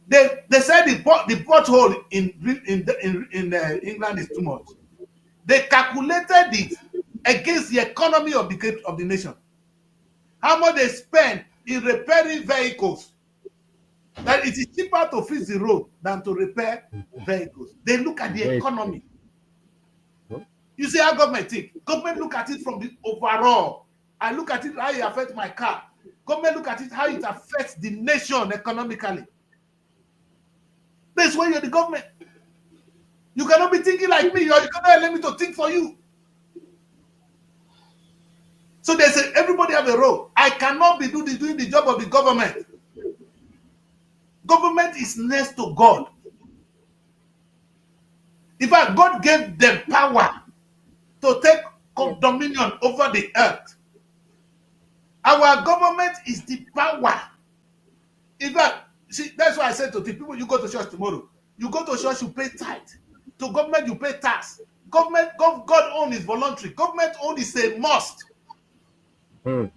They said the pothole in England is too much. They calculated it against the economy of the nation. How much they spend in repairing vehicles. That it is cheaper to fix the road than to repair vehicles. They look at the economy. You see how government think. Government look at it from the overall. I look at it how it affects my car. Government look at it how it affects the nation economically. That's why you're the government. You cannot be thinking like me, or you cannot let me to think for you. So they say everybody have a role. I cannot be doing the job of the government. Government is next to God. In fact, God gave them power to take dominion over the earth. Our government is the power. In fact, see, that's why I said to the people, you go to church tomorrow. You go to church, you pay tithe. To government, you pay tax. Government, God own is voluntary. Government own is a must. No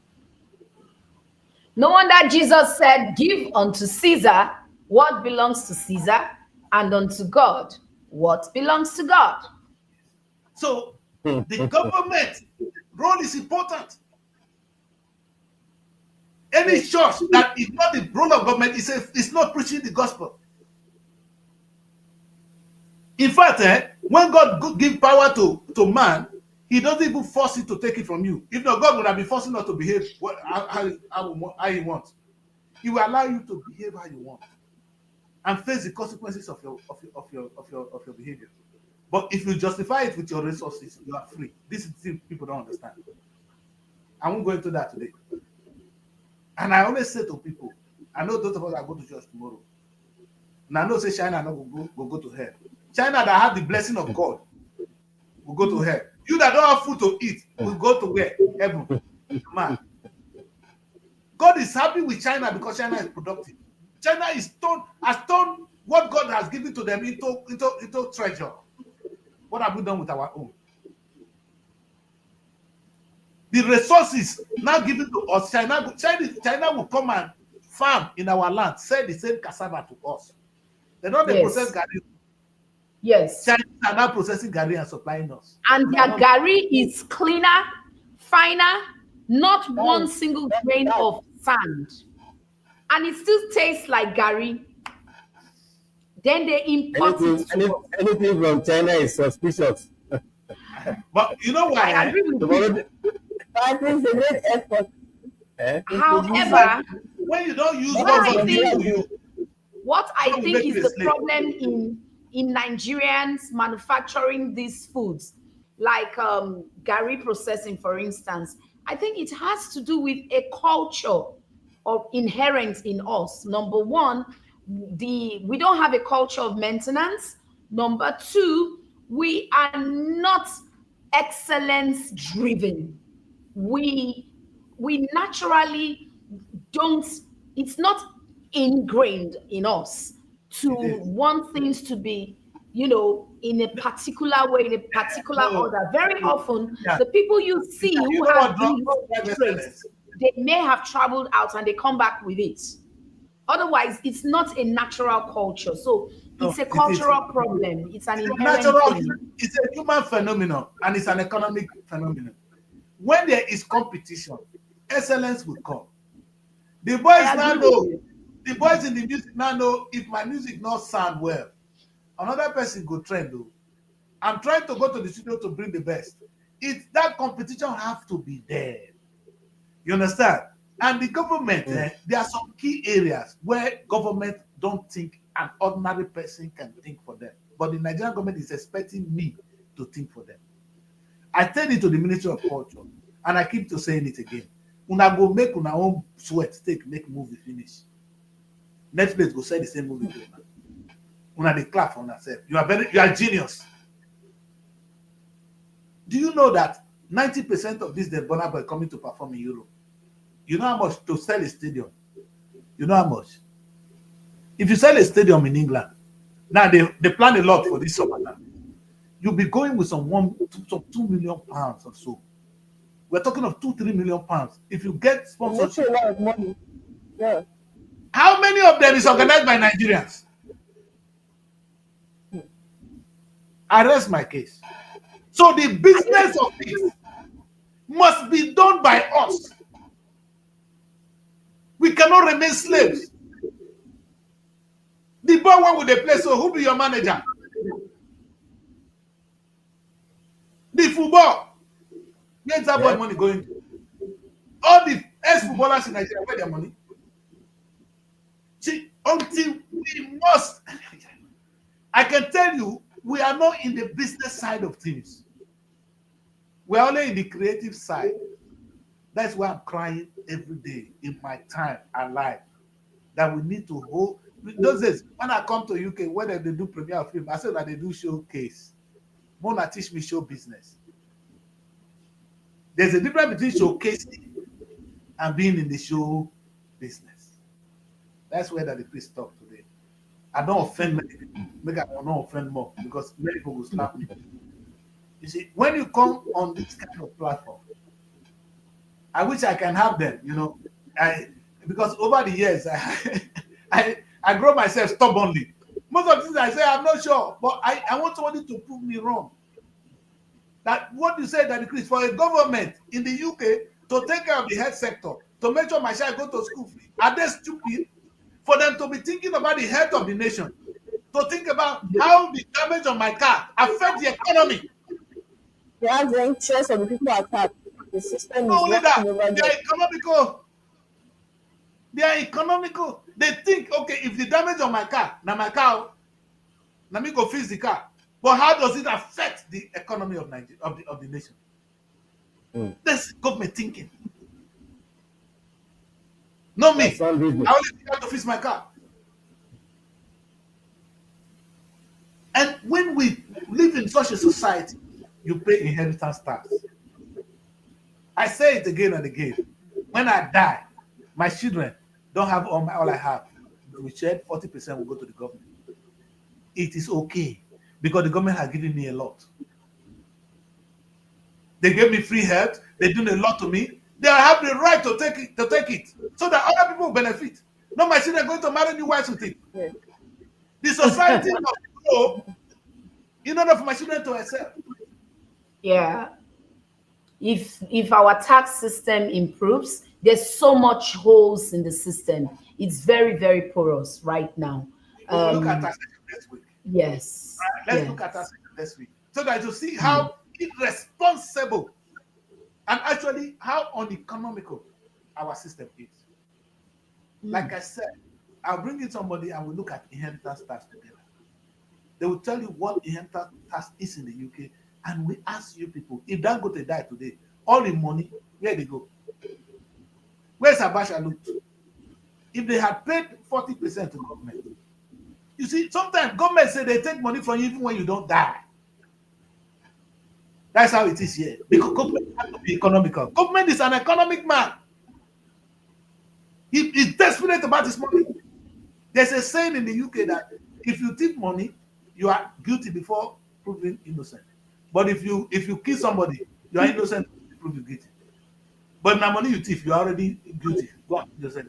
wonder Jesus said, give unto Caesar what belongs to Caesar, and unto God what belongs to God. So the government role is important. Any church that is not the role of government is not preaching the gospel. In fact, when God gives power to man, he doesn't even force it to take it from you. If not, God would have been forcing us to behave how he wants. He will allow you to behave how you want and face the consequences of your behavior. But if you justify it with your resources, you are free. This is the thing people don't understand. I won't go into that today. And I always say to people, I know those of us that go to church tomorrow. And I know say China will go to hell. China that have the blessing of God will go to hell. You that don't have food to eat will go to where? Heaven. Man. God is happy with China because China is productive. China has turned what God has given to them into treasure. What have we done with our own? The resources now given to us, China will come and farm in our land, sell the same cassava to us. They don't process garri. Yes. China are now processing garri and supplying us. And their garri is cleaner, finer, not one single grain of sand. and it still tastes like Gary. Then they import it to us. Anything from China is suspicious. But you know why? I agree with you. But it's a great effort. However, when you don't use what I think is the problem in Nigerians manufacturing these foods, like Gary processing, for instance, I think it has to do with a culture of inherent in us. Number one, we don't have a culture of maintenance. Number two, we are not excellence driven. We naturally don't, it's not ingrained in us to want things to be, in a particular way, in a particular order. Very often, the people you see who have these traits, they may have traveled out and they come back with it. Otherwise, it's not a natural culture. So it's a cultural problem. It's an inherent thing. It's a human phenomenon and it's an economic phenomenon. When there is competition, excellence will come. The boys now know. The boys in the music now know if my music not sound well, another person go trend though. I'm trying to go to the studio to bring the best. That competition have to be there. You understand? And the government, there are some key areas where government don't think an ordinary person can think for them. But the Nigerian government is expecting me to think for them. I tell it to the Ministry of Culture, and I keep to saying it again. Una go make una own sweat take make movie finish. Netflix go say the same movie to una. Una dey clap for yourself. You are genius. Do you know that 90% of this dead Burna Boy coming to perform in Europe? You know how much to sell a stadium? You know how much? If you sell a stadium in England, now they plan a lot for this summer now. You'll be going with some 2 million pounds or so. We're talking of 2-3 million pounds. If you get sponsorship, a lot of money. Yeah. How many of them is organized by Nigerians? I rest my case. So the business of this must be done by us. We cannot remain slaves. The boy one with the place, so who be your manager? The football. Where's that boy money going to? All the ex-footballers in Nigeria, where their money? See, until we must, I can tell you, we are not in the business side of things. We are only in the creative side. That's why I'm crying every day in my time alive. That we need to hold. Those days, when I come to UK, whether they do premiere film, I say that they do showcase. Mona teach me show business. There's a difference between showcasing and being in the show business. That's where that the priest talk today. I don't offend many people. Maybe I will not offend more because many people will slap me. You see, when you come on this kind of platform, I wish I can have them, because over the years, I grow myself stubbornly. Most of the things I say, I'm not sure, but I want somebody to prove me wrong. That what you say, that Chris, for a government in the UK to take care of the health sector, to make sure my child go to school free, are they stupid? For them to be thinking about the health of the nation, to think about how the damage on my car affects the economy. They have the interest of the people attacked. The system is not working only over that, there. They are economical. They think, okay, if the damage on my car, now my car, let me go fix the car. But how does it affect the economy of Nigeria, of the nation? That's government thinking. Not me. I only have to fix my car. And when we live in such a society, you pay inheritance tax. I say it again and again. When I die, my children don't have all I have. We share 40% will go to the government. It is okay because the government has given me a lot. They gave me free health. They do a lot to me. They have the right to take it, so that other people will benefit. Not my children going to marry new wives with it. Yeah. The society must grow in order for my children to excel. Yeah. If our tax system improves, there's so much holes in the system. it's very, very porous right now. We'll look at taxation next week. Yes. Let's look at taxation next week so that you see how irresponsible and actually how uneconomical our system is. Like I said, I'll bring in somebody and we'll look at inheritance tax together. They will tell you what inheritance tax is in the UK, and we ask you people, if Dangote die today, all the money, where they go? Where's Abacha looked? If they had paid 40% to government. You see, sometimes government say they take money from you even when you don't die. That's how it is here. Because government has to be economical. Government is an economic man. He's desperate about his money. There's a saying in the UK that if you take money, you are guilty before proven innocent. But if you kill somebody, you are innocent before proven guilty. But now money you thief, you are already guilty. Go on, innocent.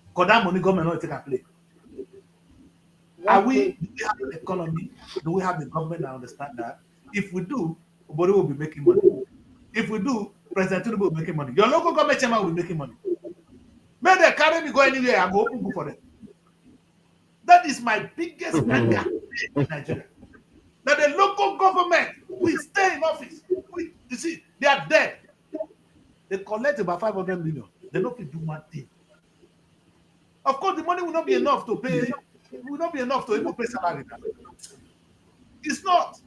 Because that money government not take a play. Do we have an economy? Do we have the government that understand that? If we do, nobody will be making money. If we do, President Tinubu will be making money. Your local government chairman will be making money. May they carry me go anywhere and go open book for them. That is my biggest anger in Nigeria. That the local government will stay in office. You see, they are dead. They collect about 500 million. They don't do one thing. Of course, the money will not be enough to pay. It will not be enough to even pay salary. It's not.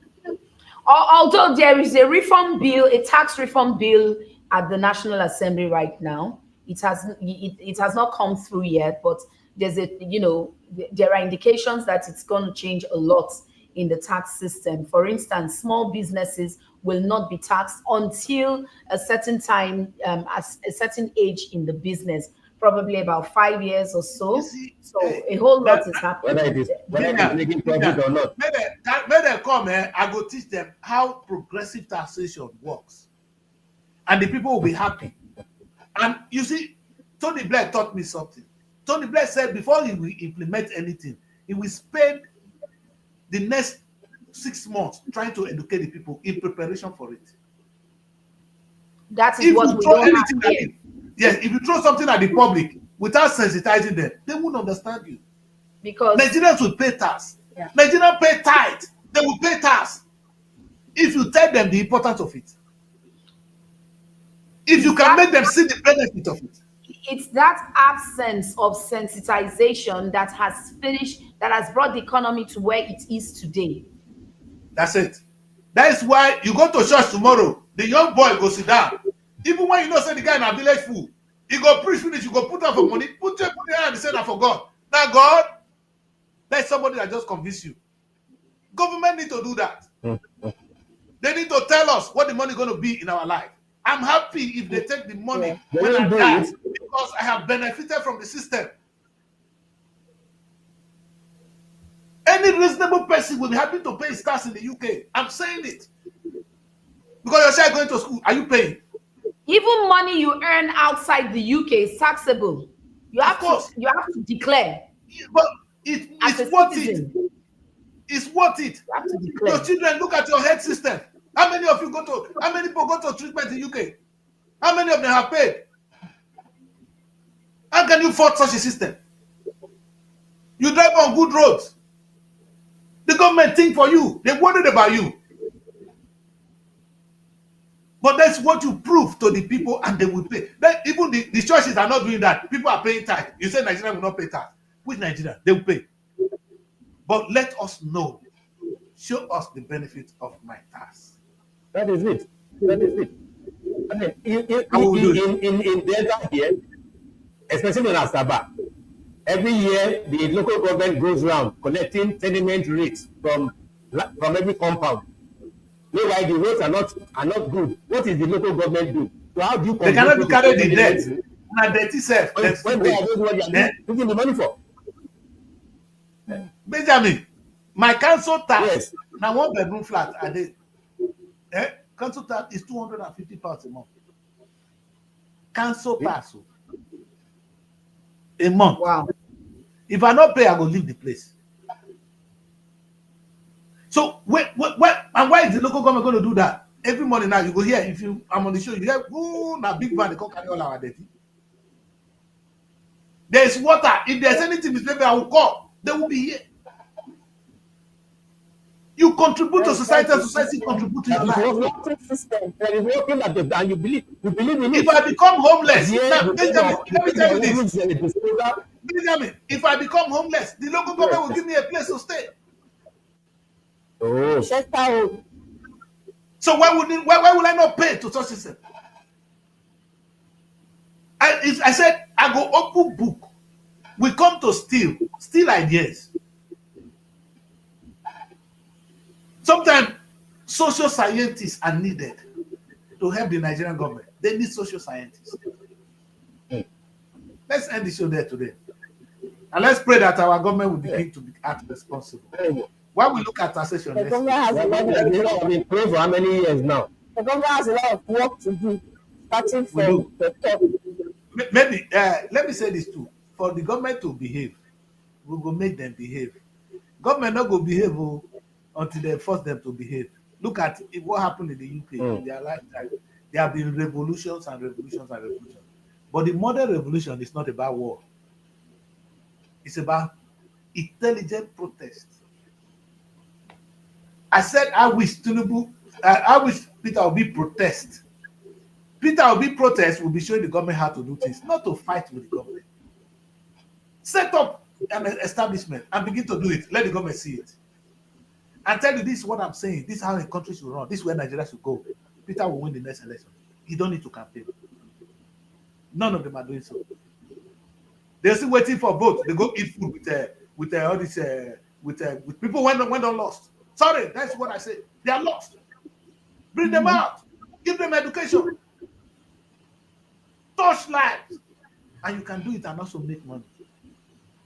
Although there is a reform bill, a tax reform bill at the National Assembly right now, it has not come through yet, but there's there are indications that it's going to change a lot in the tax system. For instance, small businesses will not be taxed until a certain time, at a certain age in the business, probably about 5 years or so. So a whole lot is happening. Whether it's making profit or not. May they come here, I go teach them how progressive taxation works. And the people will be happy. And you see, Tony Blair taught me something. Tony Blair said before he will implement anything, he will spend the next 6 months trying to educate the people in preparation for it. That is what we don't have here. Yes, if you throw something at the public without sensitizing them, they won't understand you. Because Nigerians will pay tax. Yeah. Nigerians pay tithe. They will pay tax. If you tell them the importance of it. If you can make them see the benefit of it. It's that absence of sensitization that has brought the economy to where it is today. That's it. That is why you go to church tomorrow, the young boy go sit down. Even when you know say the guy in a village fool, he go preach finish, you go put up for money, put your hand and say that for God. Now God, that's somebody that just convince you. Government need to do that. They need to tell us what the money is going to be in our life. I'm happy if they take the money when I die because I have benefited from the system. Any reasonable person will be happy to pay his tax in the UK. I'm saying it. Because your child going to school, are you paying? Even money you earn outside the UK is taxable. You have to declare. But it's worth it. It's worth it. You have to declare. Your children, look at your health system. How many people go to treatment in UK? How many of them have paid? How can you afford such a system? You drive on good roads. The government think for you. They worried about you. But that's what you prove to the people and they will pay. Then even the churches are not doing that. People are paying tax. You say Nigeria will not pay tax. Which Nigeria? They will pay. But let us know. Show us the benefit of my tax. That is it. That is it. I mean, in Delta here, especially in Asaba, every year the local government goes around collecting tenement rates from every compound. Meanwhile, the roads are not good. What is the local government do? So how do you? They cannot carry the debt. Now dirty self. When they are doing what they are putting the money for. Benjamin, my council tax now 1 bedroom flat a day. Council tax is £250 a month. Council tax a month. Wow. If I not pay, I go leave the place. So why is the local government going to do that? Every morning now you go here. I'm on the show, you hear, now big van they come carry all our dirty. There's water. If there's anything misbehaving, I will call. They will be here. You contribute to society, and society contribute to your life. There is nothing that you believe in it. If I become homeless, now, let me tell you this. Benjamin, if I become homeless, the local government will give me a place to stay. Oh. So why will I not pay to such system? I said, I go open book. We come to steal ideas. Sometimes social scientists are needed to help the Nigerian government. They need social scientists. Let's end the show there today. And let's pray that our government will begin to act responsible. When we look at taxation, the government has been praying for how many years now? The government has a lot of work to do, starting from the top. Maybe, let me say this too. For the government to behave, we will make them behave. Government not go behave until they force them to behave. Look at what happened in the UK in their lifetime. There have been revolutions and revolutions and revolutions. But the modern revolution is not about war. It's about intelligent protest. I said I wish Peter Obi protest. Peter Obi protest will be showing the government how to do things, not to fight with the government. Set up an establishment and begin to do it. Let the government see it. And tell you this is what I'm saying. This is how a country should run. This is where Nigeria should go. Peter will win the next election. You don't need to campaign. None of them are doing so. They're still waiting for votes. They go eat food with all this with people when on lost. Sorry, that's what I say. They are lost. Bring them out. Give them education. Touch lives. And you can do it and also make money.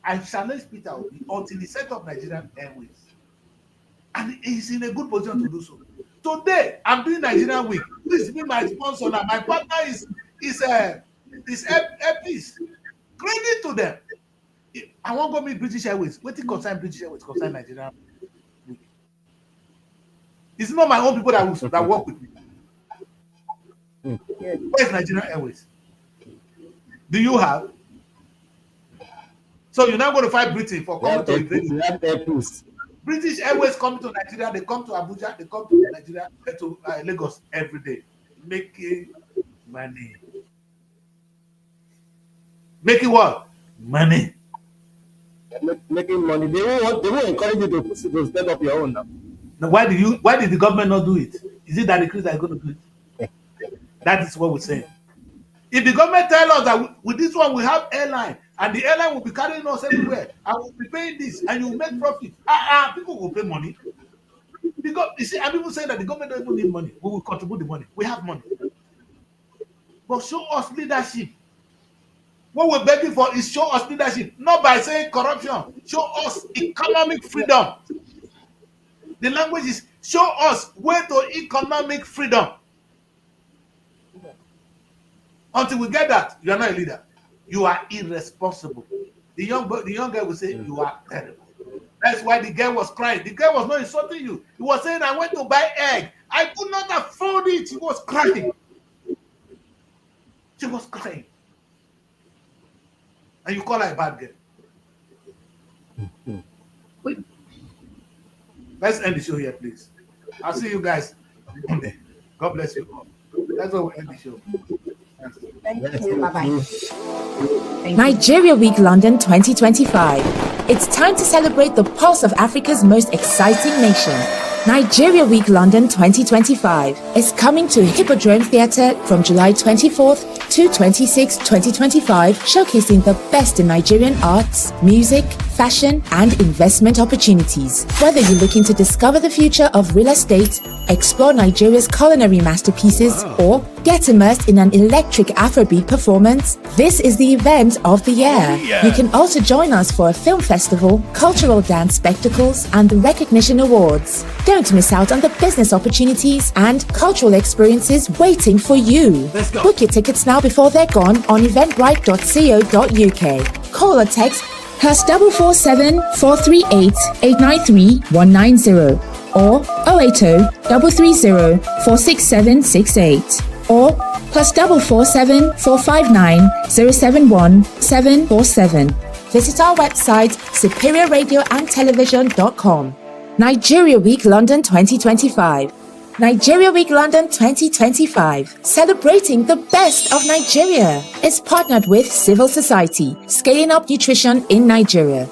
I challenge Peter Obi until he set up Nigerian Airways. And he's in a good position to do so. Today, I'm doing Nigerian Week. Please be my sponsor now. My partner is Epis. Credit to them. I won't go meet British Airways. What it concern British Airways concern Nigerian Week. It's not my own people that work with me. Where's Nigerian Airways? Do you have? So you're not going to fight Britain for coming to invade. British Airways come to Nigeria, they come to Abuja, they come to Nigeria, to Lagos every day, making money. Making what? Money. Making money. They won't encourage you to step up your own now. Now, why did the government not do it? Is it that the Christians are going to do it? That is what we're saying. If the government tell us that with this one we have airline, and the airline will be carrying us everywhere, and we'll be paying this, and you will make profit, people will pay money. Because you see, and people say that the government don't even need money. We will contribute the money. We have money. But show us leadership. What we're begging for is show us leadership, not by saying corruption. Show us economic freedom. The language is show us way to economic freedom. Until we get that, you are not a leader. You are irresponsible. The young girl will say, you are terrible. That's why the girl was crying. The girl was not insulting you. He was saying, I went to buy egg. I could not afford it. She was crying. She was crying. And you call her a bad girl. Let's end the show here, please. I'll see you guys Monday. God bless you all. That's why we end the show. Thank you. Bye-bye. Nigeria Week London 2025. It's time to celebrate the pulse of Africa's most exciting nation. Nigeria Week London 2025 is coming to Hippodrome Theatre from July 24th to 26, 2025, showcasing the best in Nigerian arts, music, fashion, and investment opportunities. Whether you're looking to discover the future of real estate, explore Nigeria's culinary masterpieces, or get immersed in an electric Afrobeat performance, this is the event of the year. You can also join us for a film festival, cultural dance spectacles, and the recognition awards. Don't miss out on the business opportunities and cultural experiences waiting for you. Let's go. Book your tickets now before they're gone on eventbrite.co.uk. Call or text +447 438 893 190 or 080 330 46768. or +447 459 071 747. Visit our website superiorradioandtelevision.com. Nigeria Week London 2025. Nigeria Week London 2025, celebrating the best of Nigeria, is partnered with Civil Society, scaling up nutrition in Nigeria.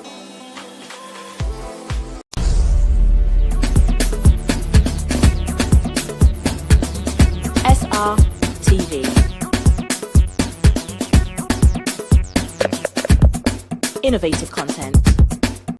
Srtv. Innovative content.